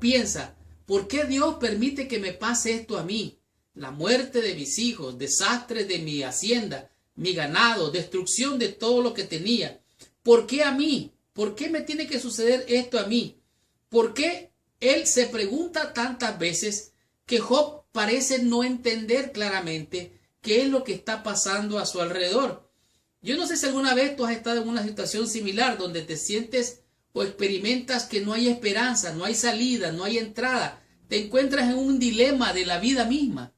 piensa? ¿Por qué Dios permite que me pase esto a mí? La muerte de mis hijos, desastre de mi hacienda, mi ganado, destrucción de todo lo que tenía. ¿Por qué a mí? ¿Por qué me tiene que suceder esto a mí? ¿Por qué él se pregunta tantas veces que Job parece no entender claramente qué es lo que está pasando a su alrededor? Yo no sé si alguna vez tú has estado en una situación similar donde te sientes o experimentas que no hay esperanza, no hay salida, no hay entrada. Te encuentras en un dilema de la vida misma.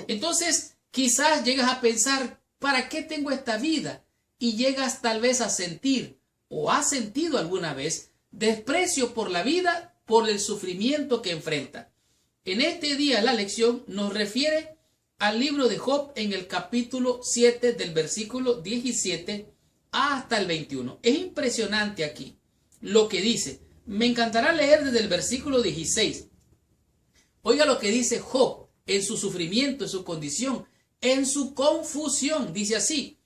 Entonces, quizás llegas a pensar, ¿para qué tengo esta vida? Y llegas tal vez a sentir, o has sentido alguna vez, desprecio por la vida, por el sufrimiento que enfrenta. En este día la lección nos refiere al libro de Job en el capítulo 7 del versículo 17 hasta el 21. Es impresionante aquí lo que dice. Me encantará leer desde el versículo 16. Oiga lo que dice Job en su sufrimiento, en su condición, en su confusión. Dice así: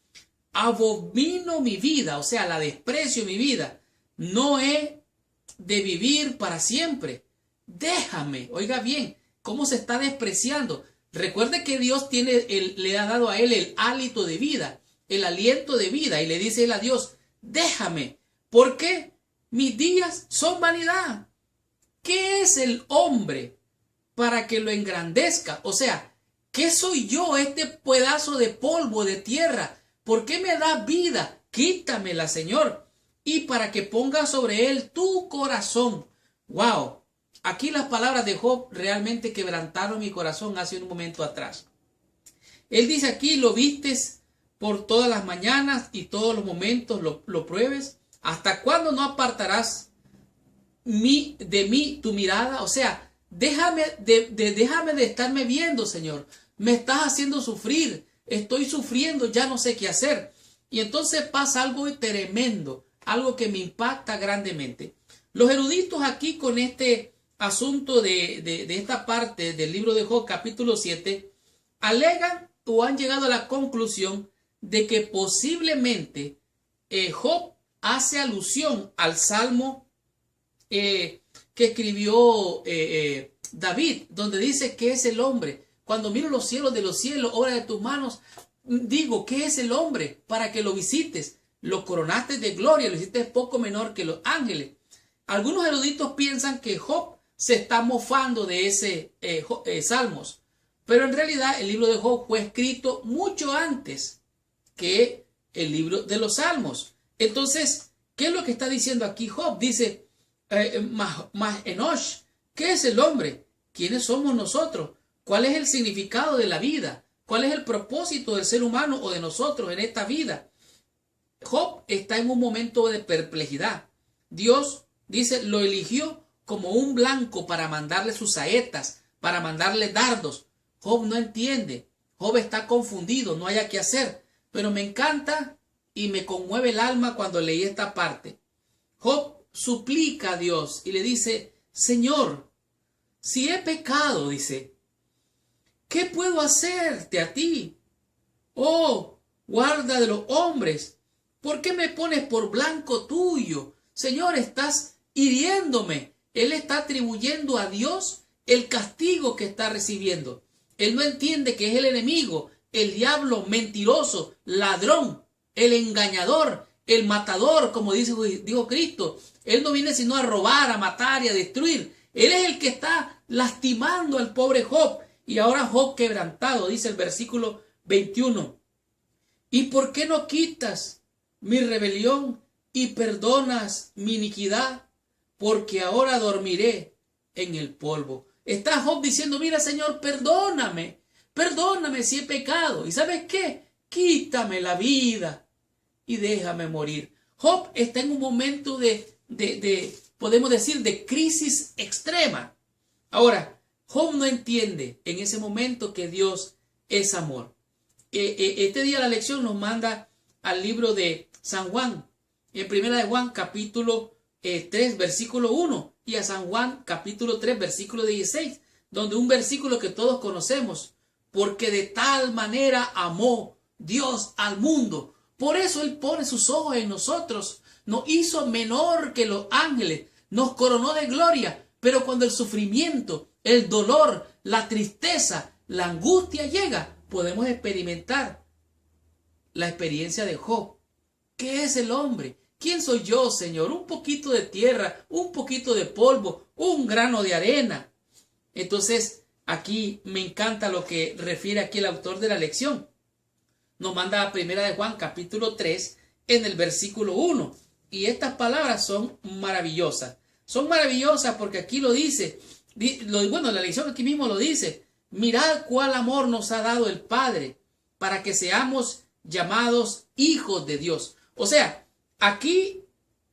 abomino mi vida, o sea, la desprecio mi vida. No he de vivir para siempre. Déjame. Oiga bien, cómo se está despreciando. Recuerde que Dios le ha dado a él el hálito de vida, el aliento de vida, y le dice él a Dios: déjame. ¿Por qué? Mis días son vanidad. ¿Qué es el hombre para que lo engrandezca? O sea, ¿qué soy yo, este pedazo de polvo de tierra? ¿Por qué me da vida? Quítamela, Señor, y para que ponga sobre él tu corazón. ¡Wow! Aquí las palabras de Job realmente quebrantaron mi corazón hace un momento atrás. Él dice aquí: lo vistes por todas las mañanas y todos los momentos lo pruebes. ¿Hasta cuándo no apartarás de mí tu mirada? O sea, déjame de estarme viendo, Señor. Me estás haciendo sufrir. Estoy sufriendo, ya no sé qué hacer. Y entonces pasa algo tremendo, algo que me impacta grandemente. Los eruditos aquí con este asunto de esta parte del libro de Job, capítulo 7, alegan o han llegado a la conclusión de que posiblemente Job hace alusión al salmo que escribió David, donde dice: ¿qué es el hombre? Cuando miro los cielos de los cielos, obra de tus manos, digo, ¿qué es el hombre para que lo visites? Lo coronaste de gloria, lo hiciste poco menor que los ángeles. Algunos eruditos piensan que Job se está mofando de ese salmos, pero en realidad el libro de Job fue escrito mucho antes que el libro de los salmos. Entonces, ¿qué es lo que está diciendo aquí Job? Dice: Más Enosh, ¿qué es el hombre? ¿Quiénes somos nosotros? ¿Cuál es el significado de la vida? ¿Cuál es el propósito del ser humano o de nosotros en esta vida? Job está en un momento de perplejidad. Dios, dice, lo eligió como un blanco para mandarle sus saetas, para mandarle dardos. Job no entiende. Job está confundido, no haya qué hacer. Pero me encanta y me conmueve el alma cuando leí esta parte. Job suplica a Dios y le dice: Señor, si he pecado, dice, ¿qué puedo hacerte a ti? Oh, guarda de los hombres, ¿por qué me pones por blanco tuyo? Señor, estás hiriéndome. Él está atribuyendo a Dios el castigo que está recibiendo. Él no entiende que es el enemigo, el diablo mentiroso, ladrón, el engañador, el matador, como dijo Cristo. Él no viene sino a robar, a matar y a destruir. Él es el que está lastimando al pobre Job. Y ahora Job quebrantado, dice el versículo 21. ¿Y por qué no quitas mi rebelión y perdonas mi iniquidad? Porque ahora dormiré en el polvo. Está Job diciendo, mira Señor, perdóname si he pecado. ¿Y sabes qué? Quítame la vida y déjame morir. Job está en un momento podemos decir, de crisis extrema. Ahora, Job no entiende en ese momento que Dios es amor. Este día la lección nos manda al libro de San Juan, en primera de Juan capítulo 3 versículo 1 y a San Juan capítulo 3 versículo 16, donde un versículo que todos conocemos, porque de tal manera amó Dios al mundo. Por eso Él pone sus ojos en nosotros, nos hizo menor que los ángeles, nos coronó de gloria, pero cuando el sufrimiento, el dolor, la tristeza, la angustia llega, podemos experimentar la experiencia de Job. ¿Qué es el hombre? ¿Quién soy yo, Señor? Un poquito de tierra, un poquito de polvo, un grano de arena. Entonces, aquí me encanta lo que refiere aquí el autor de la lección. Nos manda a primera de Juan, capítulo 3, en el versículo 1. Y estas palabras son maravillosas. Son maravillosas porque aquí lo dice. Bueno, la lección aquí mismo lo dice. Mirad cuál amor nos ha dado el Padre para que seamos llamados hijos de Dios. O sea, aquí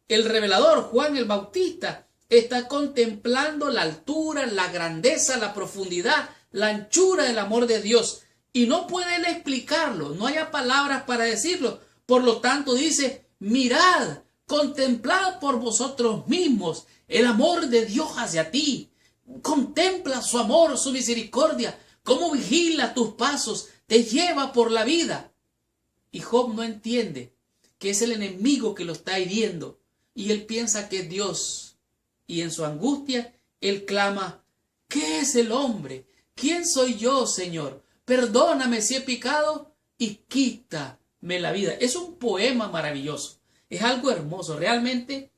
el revelador Juan el Bautista está contemplando la altura, la grandeza, la profundidad, la anchura del amor de Dios. Y no puede él explicarlo, no haya palabras para decirlo. Por lo tanto dice, mirad, contemplad por vosotros mismos el amor de Dios hacia ti. Contempla su amor, su misericordia, cómo vigila tus pasos, te lleva por la vida. Y Job no entiende que es el enemigo que lo está hiriendo. Y él piensa que es Dios. Y en su angustia, él clama, ¿qué es el hombre? ¿Quién soy yo, Señor? Perdóname si he pecado y quítame la vida. Es un poema maravilloso. Es algo hermoso. Realmente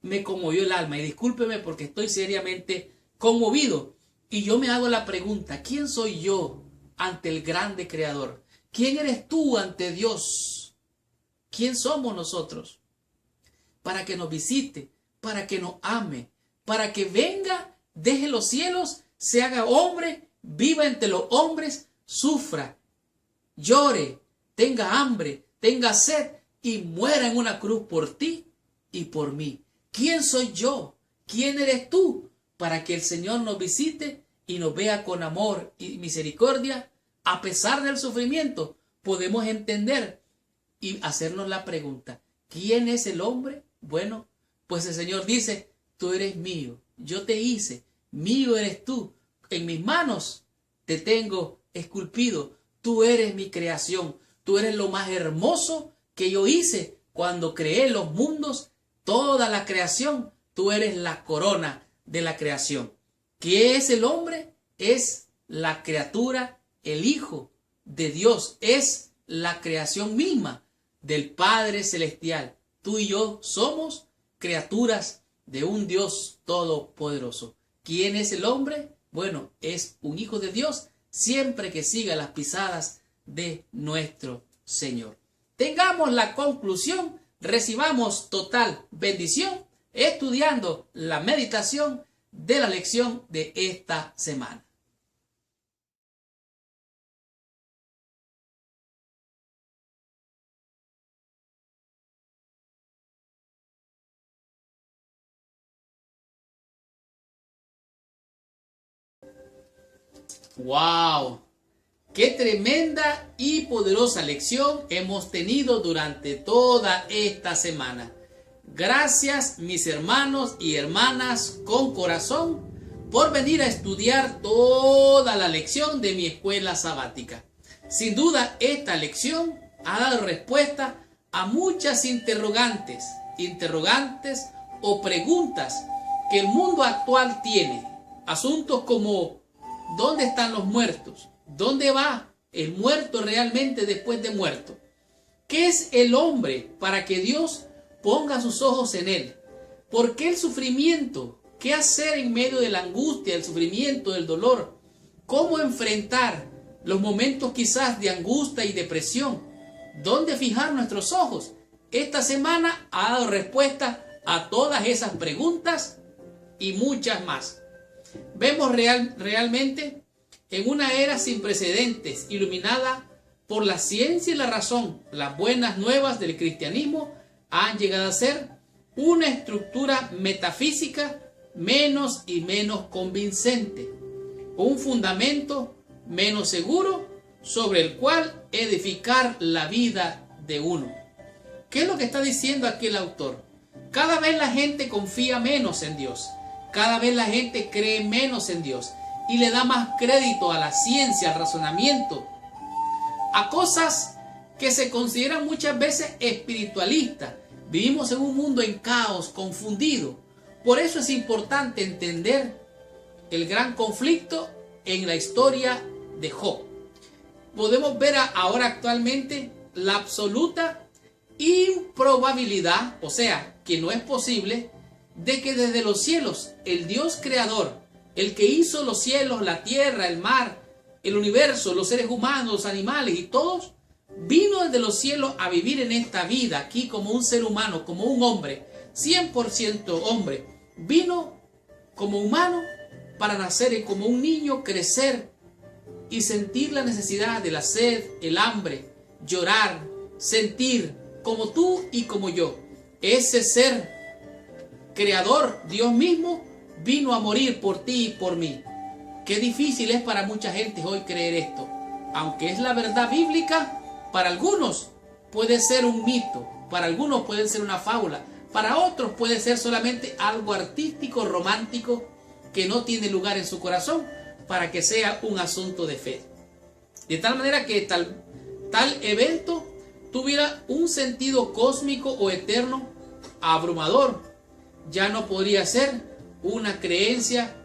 me conmovió el alma. Y discúlpeme porque estoy seriamente conmovido. Y yo me hago la pregunta, ¿quién soy yo ante el grande Creador? ¿Quién eres tú ante Dios? ¿Quién somos nosotros? Para que nos visite, para que nos ame, para que venga, deje los cielos, se haga hombre, viva entre los hombres, sufra, llore, tenga hambre, tenga sed y muera en una cruz por ti y por mí. ¿Quién soy yo? ¿Quién eres tú? Para que el Señor nos visite y nos vea con amor y misericordia. A pesar del sufrimiento, podemos entender y hacernos la pregunta, ¿quién es el hombre? Bueno, pues el Señor dice, tú eres mío, yo te hice, mío eres tú, en mis manos te tengo esculpido, tú eres mi creación, tú eres lo más hermoso que yo hice cuando creé los mundos, toda la creación, tú eres la corona de la creación. ¿Qué es el hombre? Es la criatura, el Hijo de Dios, es la creación misma del Padre Celestial. Tú y yo somos criaturas de un Dios todopoderoso. ¿Quién es el hombre? Bueno, es un hijo de Dios siempre que siga las pisadas de nuestro Señor. Tengamos la conclusión, recibamos total bendición estudiando la meditación de la lección de esta semana. ¡Wow! ¡Qué tremenda y poderosa lección hemos tenido durante toda esta semana! Gracias, mis hermanos y hermanas con corazón, por venir a estudiar toda la lección de mi escuela sabática. Sin duda, esta lección ha dado respuesta a muchas interrogantes o preguntas que el mundo actual tiene. Asuntos como: ¿dónde están los muertos? ¿Dónde va el muerto realmente después de muerto? ¿Qué es el hombre para que Dios ponga sus ojos en él? ¿Por qué el sufrimiento? ¿Qué hacer en medio de la angustia, del sufrimiento, del dolor? ¿Cómo enfrentar los momentos quizás de angustia y depresión? ¿Dónde fijar nuestros ojos? Esta semana ha dado respuesta a todas esas preguntas y muchas más. Vemos realmente en una era sin precedentes, iluminada por la ciencia y la razón, las buenas nuevas del cristianismo han llegado a ser una estructura metafísica menos y menos convincente, un fundamento menos seguro sobre el cual edificar la vida de uno. ¿Qué es lo que está diciendo aquí el autor? Cada vez la gente confía menos en Dios, cada vez la gente cree menos en Dios y le da más crédito a la ciencia, al razonamiento, a cosas que se consideran muchas veces espiritualistas. Vivimos en un mundo en caos, confundido. Por eso es importante entender el gran conflicto en la historia de Job. Podemos ver ahora actualmente la absoluta improbabilidad, o sea, que no es posible, de que desde los cielos, el Dios creador, el que hizo los cielos, la tierra, el mar, el universo, los seres humanos, los animales y todos, vino desde los cielos a vivir en esta vida, aquí como un ser humano, como un hombre, 100% hombre. Vino como humano para nacer como un niño, crecer y sentir la necesidad de la sed, el hambre, llorar, sentir como tú y como yo. Ese ser creador, Dios mismo, vino a morir por ti y por mí. Qué difícil es para mucha gente hoy creer esto. Aunque es la verdad bíblica, para algunos puede ser un mito, para algunos puede ser una fábula, para otros puede ser solamente algo artístico, romántico, que no tiene lugar en su corazón para que sea un asunto de fe. De tal manera que tal evento tuviera un sentido cósmico o eterno abrumador. Ya no podría ser una creencia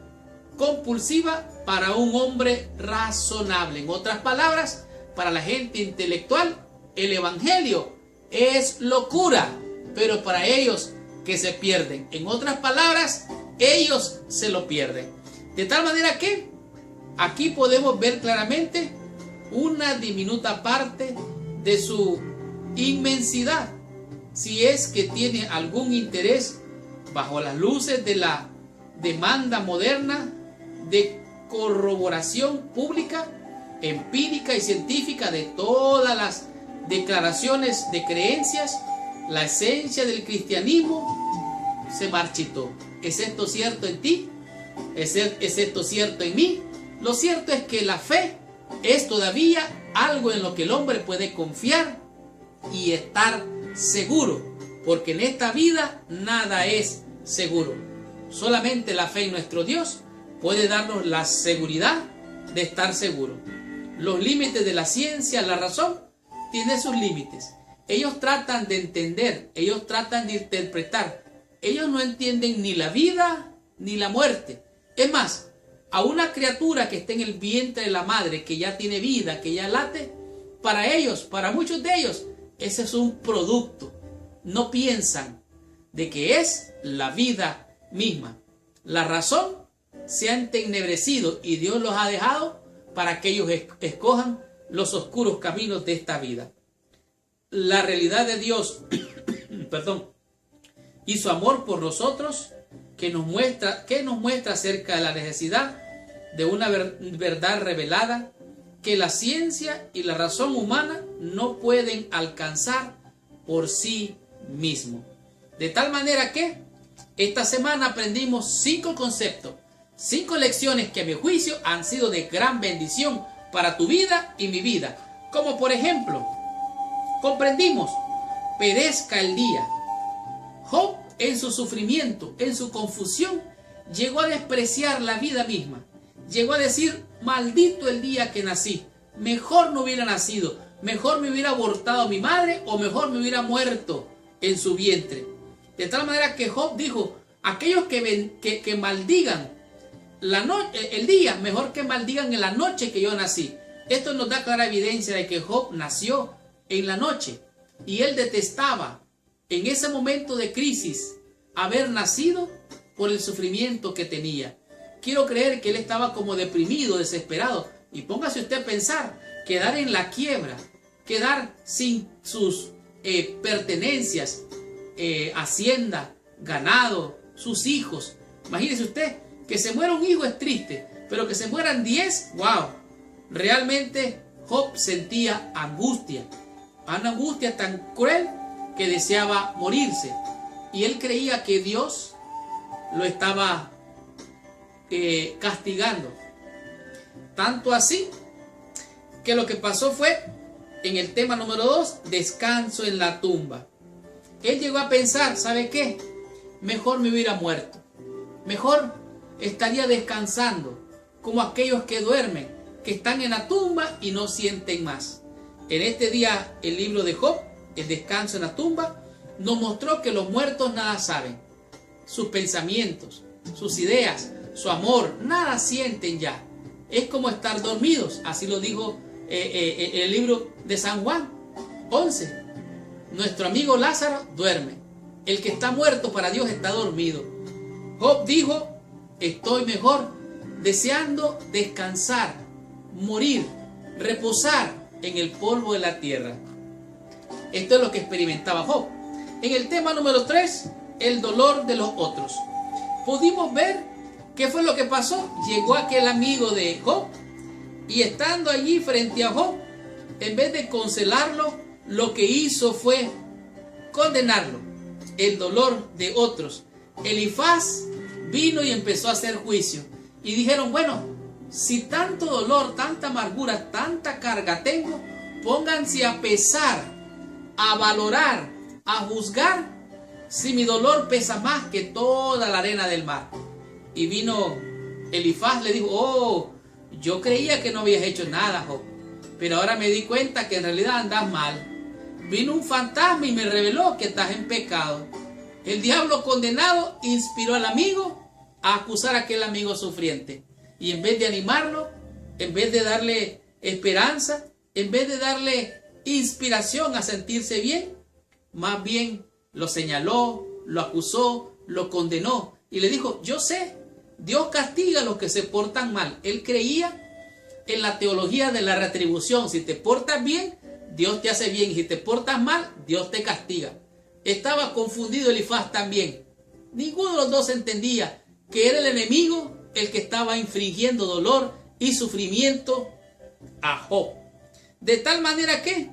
compulsiva para un hombre razonable. En otras palabras, para la gente intelectual, el evangelio es locura, pero para ellos que se pierden. En otras palabras, ellos se lo pierden. De tal manera que aquí podemos ver claramente una diminuta parte de su inmensidad, si es que tiene algún interés bajo las luces de la demanda moderna de corroboración pública, empírica y científica de todas las declaraciones de creencias. La esencia del cristianismo se marchitó. ¿Es esto cierto en ti? ¿Es esto cierto en mí? Lo cierto es que la fe es todavía algo en lo que el hombre puede confiar y estar seguro, porque en esta vida nada es seguro. Solamente la fe en nuestro Dios puede darnos la seguridad de estar seguro. Los límites de la ciencia, la razón, tienen sus límites. Ellos tratan de entender, ellos tratan de interpretar. Ellos no entienden ni la vida ni la muerte. Es más, a una criatura que está en el vientre de la madre, que ya tiene vida, que ya late, para ellos, para muchos de ellos, ese es un producto. No piensan de que es la vida misma. La razón se ha entenebrecido y Dios los ha dejado para que ellos escojan los oscuros caminos de esta vida. La realidad de Dios y su amor por nosotros, que nos muestra acerca de la necesidad de una verdad revelada que la ciencia y la razón humana no pueden alcanzar por sí mismo. De tal manera que esta semana aprendimos 5 conceptos, 5 lecciones que a mi juicio han sido de gran bendición para tu vida y mi vida. Como por ejemplo, comprendimos: perezca el día. Job, en su sufrimiento, en su confusión, llegó a despreciar la vida misma. Llegó a decir, maldito el día que nací, mejor no hubiera nacido, mejor me hubiera abortado a mi madre o mejor me hubiera muerto en su vientre. De tal manera que Job dijo, aquellos que maldigan el día, mejor que maldigan en la noche que yo nací. Esto nos da clara evidencia de que Job nació en la noche y él detestaba en ese momento de crisis haber nacido por el sufrimiento que tenía. Quiero creer que él estaba como deprimido, desesperado. Y póngase usted a pensar, quedar en la quiebra, quedar sin sus pertenencias, hacienda, ganado, sus hijos. Imagínese usted, que se muera un hijo es triste, pero que se mueran 10, wow. Realmente Job sentía angustia, una angustia tan cruel que deseaba morirse. Y él creía que Dios lo estaba castigando. Tanto así que lo que pasó fue, en el tema número 2, descanso en la tumba. Él llegó a pensar, ¿sabe qué? Mejor me hubiera muerto. Mejor estaría descansando, como aquellos que duermen, que están en la tumba y no sienten más. En este día, el libro de Job, el descanso en la tumba, nos mostró que los muertos nada saben. Sus pensamientos, sus ideas, su amor, nada sienten ya. Es como estar dormidos, así lo dijo el libro de San Juan 11. Nuestro amigo Lázaro duerme. El que está muerto para Dios está dormido. Job dijo, estoy mejor deseando descansar, morir, reposar en el polvo de la tierra. Esto es lo que experimentaba Job. En el tema número 3, el dolor de los otros. Pudimos ver qué fue lo que pasó. Llegó aquel amigo de Job y estando allí frente a Job, en vez de consolarlo, lo que hizo fue condenarlo. El dolor de otros. Elifaz vino y empezó a hacer juicio. Y dijeron, bueno, si tanto dolor, tanta amargura, tanta carga tengo, pónganse a pesar, a valorar, a juzgar, si mi dolor pesa más que toda la arena del mar. Y vino Elifaz, le dijo, oh, yo creía que no habías hecho nada, Job, pero ahora me di cuenta que en realidad andas mal. Vino un fantasma y me reveló que estás en pecado. El diablo condenado inspiró al amigo a acusar a aquel amigo sufriente. Y en vez de animarlo, en vez de darle esperanza, en vez de darle inspiración a sentirse bien, más bien lo señaló, lo acusó, lo condenó. Y le dijo, yo sé, Dios castiga a los que se portan mal. Él creía en la teología de la retribución. Si te portas bien, Dios te hace bien. Y si te portas mal, Dios te castiga. Estaba confundido Elifaz también. Ninguno de los dos entendía que era el enemigo el que estaba infringiendo dolor y sufrimiento a Job. De tal manera que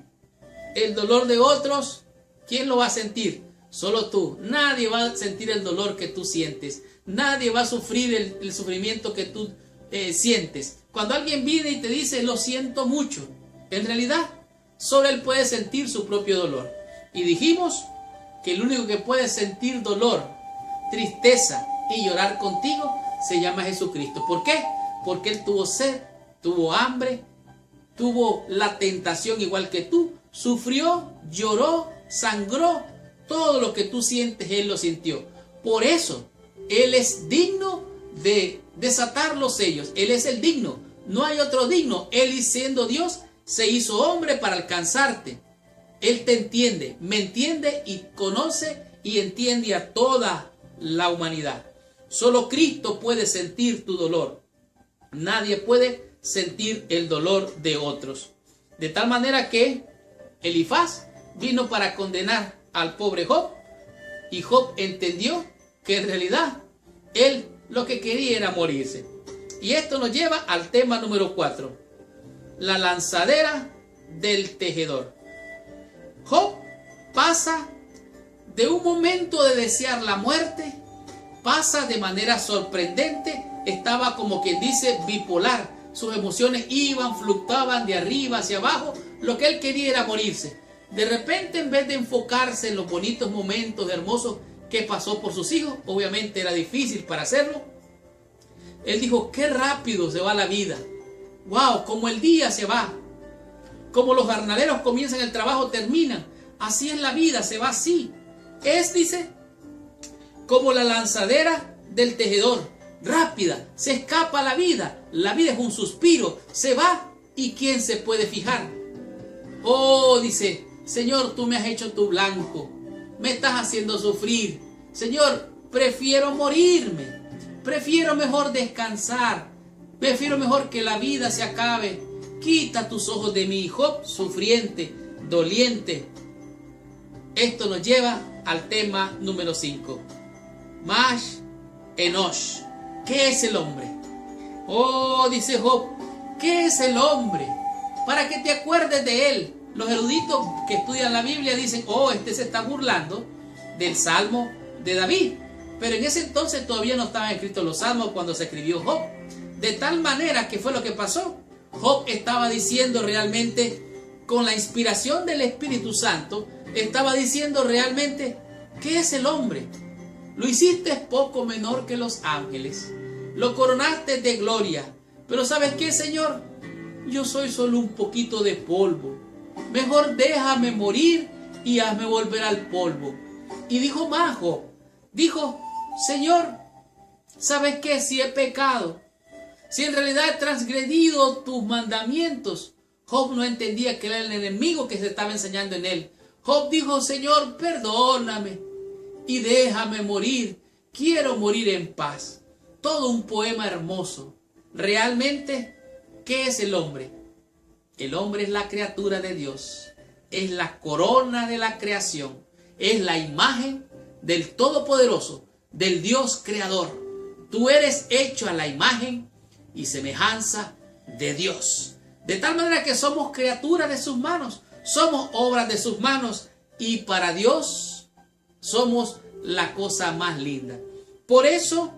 el dolor de otros, ¿quién lo va a sentir? Solo tú. Nadie va a sentir el dolor que tú sientes. Nadie va a sufrir el sufrimiento que tú sientes. Cuando alguien viene y te dice, lo siento mucho, en realidad, solo él puede sentir su propio dolor. Y dijimos que el único que puede sentir dolor, tristeza y llorar contigo se llama Jesucristo. ¿Por qué? Porque él tuvo sed, tuvo hambre, tuvo la tentación igual que tú, sufrió, lloró, sangró, todo lo que tú sientes, él lo sintió. Por eso, él es digno de desatar los sellos. Él es el digno. No hay otro digno. Él, siendo Dios, se hizo hombre para alcanzarte. Él te entiende, me entiende y conoce y entiende a toda la humanidad. Solo Cristo puede sentir tu dolor. Nadie puede sentir el dolor de otros. De tal manera que Elifaz vino para condenar al pobre Job. Y Job entendió que en realidad él lo que quería era morirse. Y esto nos lleva al tema número 4. La lanzadera del tejedor. Job pasa de un momento de desear la muerte, pasa de manera sorprendente, estaba como quien dice bipolar, sus emociones iban, fluctuaban de arriba hacia abajo, lo que él quería era morirse. De repente, en vez de enfocarse en los bonitos momentos hermosos que pasó por sus hijos, obviamente era difícil para hacerlo, Él dijo, qué rápido se va la vida. Wow, como el día se va. Como los jornaleros comienzan el trabajo, terminan. Así es la vida, se va así. Es, dice, como la lanzadera del tejedor. Rápida, se escapa la vida. La vida es un suspiro, se va. ¿Y quién se puede fijar? Oh, dice, Señor, tú me has hecho tu blanco. Me estás haciendo sufrir. Señor, prefiero morirme. Prefiero mejor descansar. Prefiero mejor que la vida se acabe. Quita tus ojos de mí, Job, sufriente, doliente. Esto nos lleva al tema número 5. Mash Enosh. ¿Qué es el hombre? Oh, dice Job, ¿qué es el hombre? Para que te acuerdes de él. Los eruditos que estudian la Biblia dicen, oh, este se está burlando del Salmo de David. Pero en ese entonces todavía no estaban escritos los salmos cuando se escribió Job. De tal manera que fue lo que pasó. Job estaba diciendo realmente, con la inspiración del Espíritu Santo, estaba diciendo realmente, ¿qué es el hombre? Lo hiciste poco menor que los ángeles. Lo coronaste de gloria. Pero ¿sabes qué, Señor? Yo soy solo un poquito de polvo. Mejor déjame morir y hazme volver al polvo. Y dijo más Job. Dijo, Señor, ¿sabes qué? Si he pecado, si en realidad he transgredido tus mandamientos. Job no entendía que era el enemigo que se estaba enseñando en él. Job dijo, Señor, perdóname y déjame morir. Quiero morir en paz. Todo un poema hermoso. Realmente, ¿qué es el hombre? El hombre es la criatura de Dios. Es la corona de la creación. Es la imagen del Todopoderoso, del Dios Creador. Tú eres hecho a la imagen y semejanza de Dios. De tal manera que somos criaturas de sus manos. Somos obras de sus manos. Y para Dios somos la cosa más linda. Por eso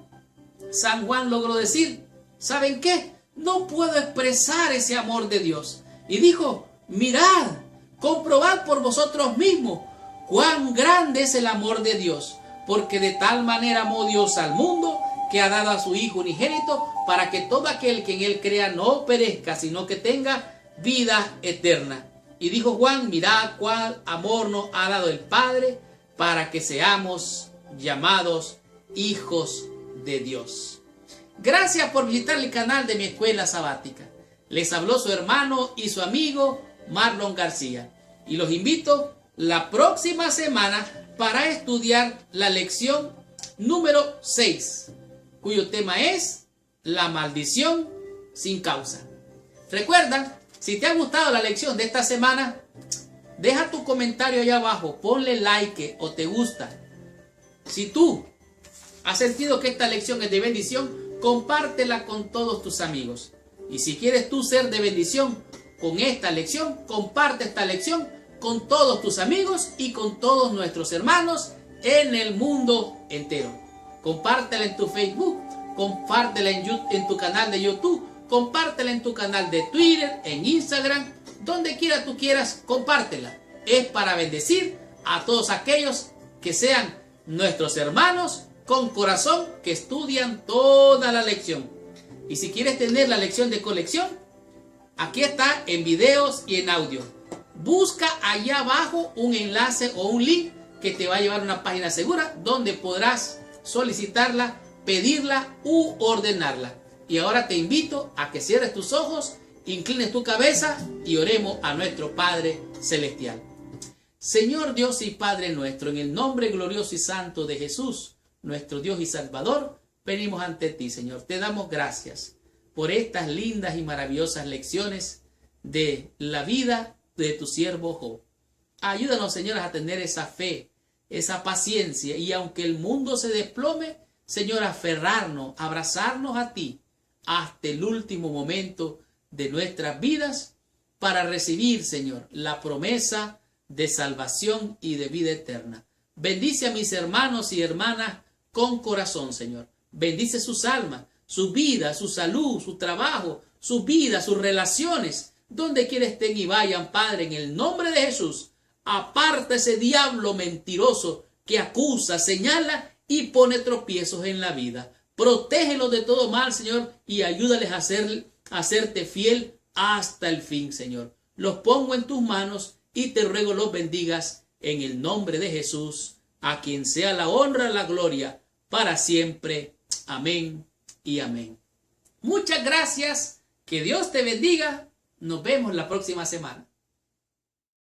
San Juan logró decir, ¿saben qué? No puedo expresar ese amor de Dios. Y dijo, mirad, comprobad por vosotros mismos cuán grande es el amor de Dios. Porque de tal manera amó Dios al mundo que ha dado a su Hijo unigénito para que todo aquel que en él crea no perezca, sino que tenga vida eterna. Y dijo Juan, mirad cuál amor nos ha dado el Padre para que seamos llamados hijos de Dios. Gracias por visitar el canal de mi escuela sabática. Les habló su hermano y su amigo Marlon García. Y los invito la próxima semana para estudiar la lección número 6, cuyo tema es la maldición sin causa. Recuerda, si te ha gustado la lección de esta semana, deja tu comentario allá abajo, ponle like o te gusta. Si tú has sentido que esta lección es de bendición, compártela con todos tus amigos. Y si quieres tú ser de bendición con esta lección, comparte esta lección con todos tus amigos y con todos nuestros hermanos en el mundo entero. Compártela en tu Facebook, compártela en tu canal de YouTube, compártela en tu canal de Twitter, en Instagram, donde quiera tú quieras, compártela. Es para bendecir a todos aquellos que sean nuestros hermanos con corazón que estudian toda la lección. Y si quieres tener la lección de colección, aquí está en videos y en audio. Busca allá abajo un enlace o un link que te va a llevar a una página segura donde podrás solicitarla, pedirla u ordenarla. Y ahora te invito a que cierres tus ojos, inclines tu cabeza y oremos a nuestro Padre Celestial. Señor Dios y Padre nuestro, en el nombre glorioso y santo de Jesús, nuestro Dios y Salvador, venimos ante ti, Señor. Te damos gracias por estas lindas y maravillosas lecciones de la vida de tu siervo Job. Ayúdanos, Señor, a tener esa fe, esa paciencia, y aunque el mundo se desplome, Señor, aferrarnos, abrazarnos a ti hasta el último momento de nuestras vidas para recibir, Señor, la promesa de salvación y de vida eterna. Bendice a mis hermanos y hermanas con corazón, Señor. Bendice sus almas, su vida, su salud, su trabajo, su vida, sus relaciones, donde quiera estén y vayan, Padre, en el nombre de Jesús. Aparta ese diablo mentiroso que acusa, señala y pone tropiezos en la vida. Protégelos de todo mal, Señor, y ayúdales a hacerte fiel hasta el fin, Señor. Los pongo en tus manos y te ruego los bendigas en el nombre de Jesús, a quien sea la honra, la gloria, para siempre. Amén y amén. Muchas gracias. Que Dios te bendiga. Nos vemos la próxima semana.